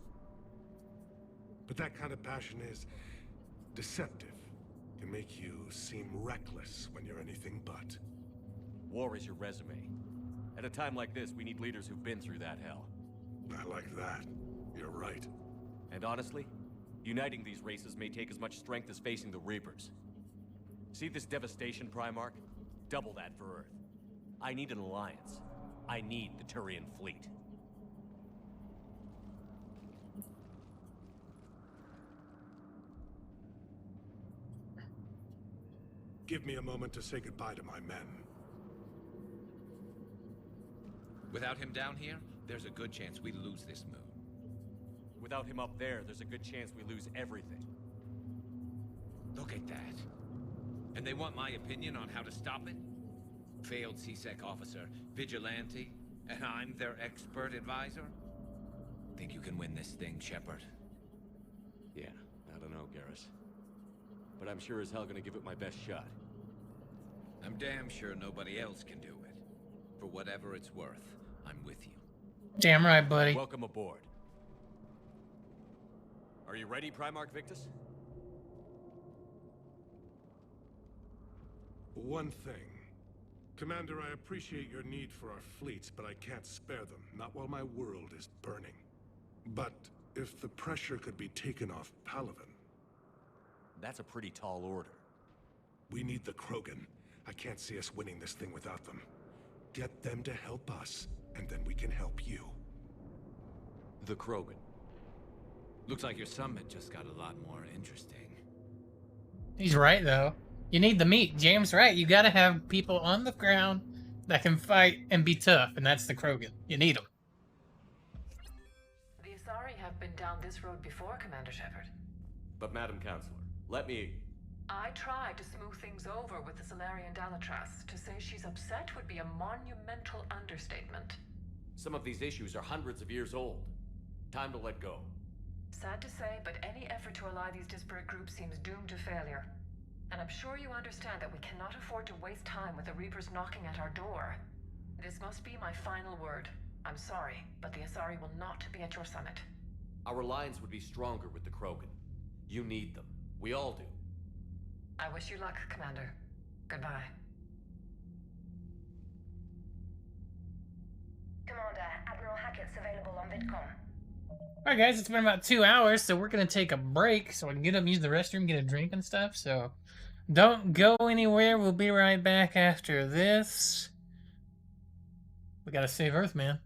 But that kind of passion is deceptive. Can make you seem reckless when you're anything but. War is your resume. At a time like this, we need leaders who've been through that hell. I like that. You're right. And honestly, uniting these races may take as much strength as facing the Reapers. See this devastation, Primarch? Double that for Earth. I need an alliance. I need the Turian fleet. Give me a moment to say goodbye to my men. Without him down here, there's a good chance we lose this moon. Without him up there's a good chance we lose everything. Look at that. And they want my opinion on how to stop it? Failed CSEC officer, vigilante, and I'm their expert advisor? Think you can win this thing, Shepard? Yeah, I don't know, Garrus. But I'm sure as hell gonna give it my best shot. I'm damn sure nobody else can do it. For whatever it's worth, I'm with you. Damn right, buddy. Welcome aboard. Are you ready, Primarch Victus? One thing. Commander, I appreciate your need for our fleets, but I can't spare them. Not while my world is burning. But if the pressure could be taken off Palaven... That's a pretty tall order. We need the Krogan. I can't see us winning this thing without them. Get them to help us, and then we can help you. The Krogan. Looks like your summit just got a lot more interesting. He's right, though. You need the meat. James right. You gotta have people on the ground that can fight and be tough, and that's the Krogan. You need them. The Asari have been down this road before, Commander Shepard. But Madam Counselor, let me... I tried to smooth things over with the Salarian Dalatras. To say she's upset would be a monumental understatement. Some of these issues are hundreds of years old. Time to let go. Sad to say, but any effort to ally these disparate groups seems doomed to failure. And I'm sure you understand that we cannot afford to waste time with the Reapers knocking at our door. This must be my final word. I'm sorry, but the Asari will not be at your summit. Our alliance would be stronger with the Krogan. You need them. We all do. I wish you luck, Commander. Goodbye. Commander, Admiral Hackett's available on VidCom. Alright guys, it's been about 2 hours, so we're gonna take a break so I can get up, use the restroom, get a drink and stuff, so don't go anywhere. We'll be right back after this. We gotta save Earth, man.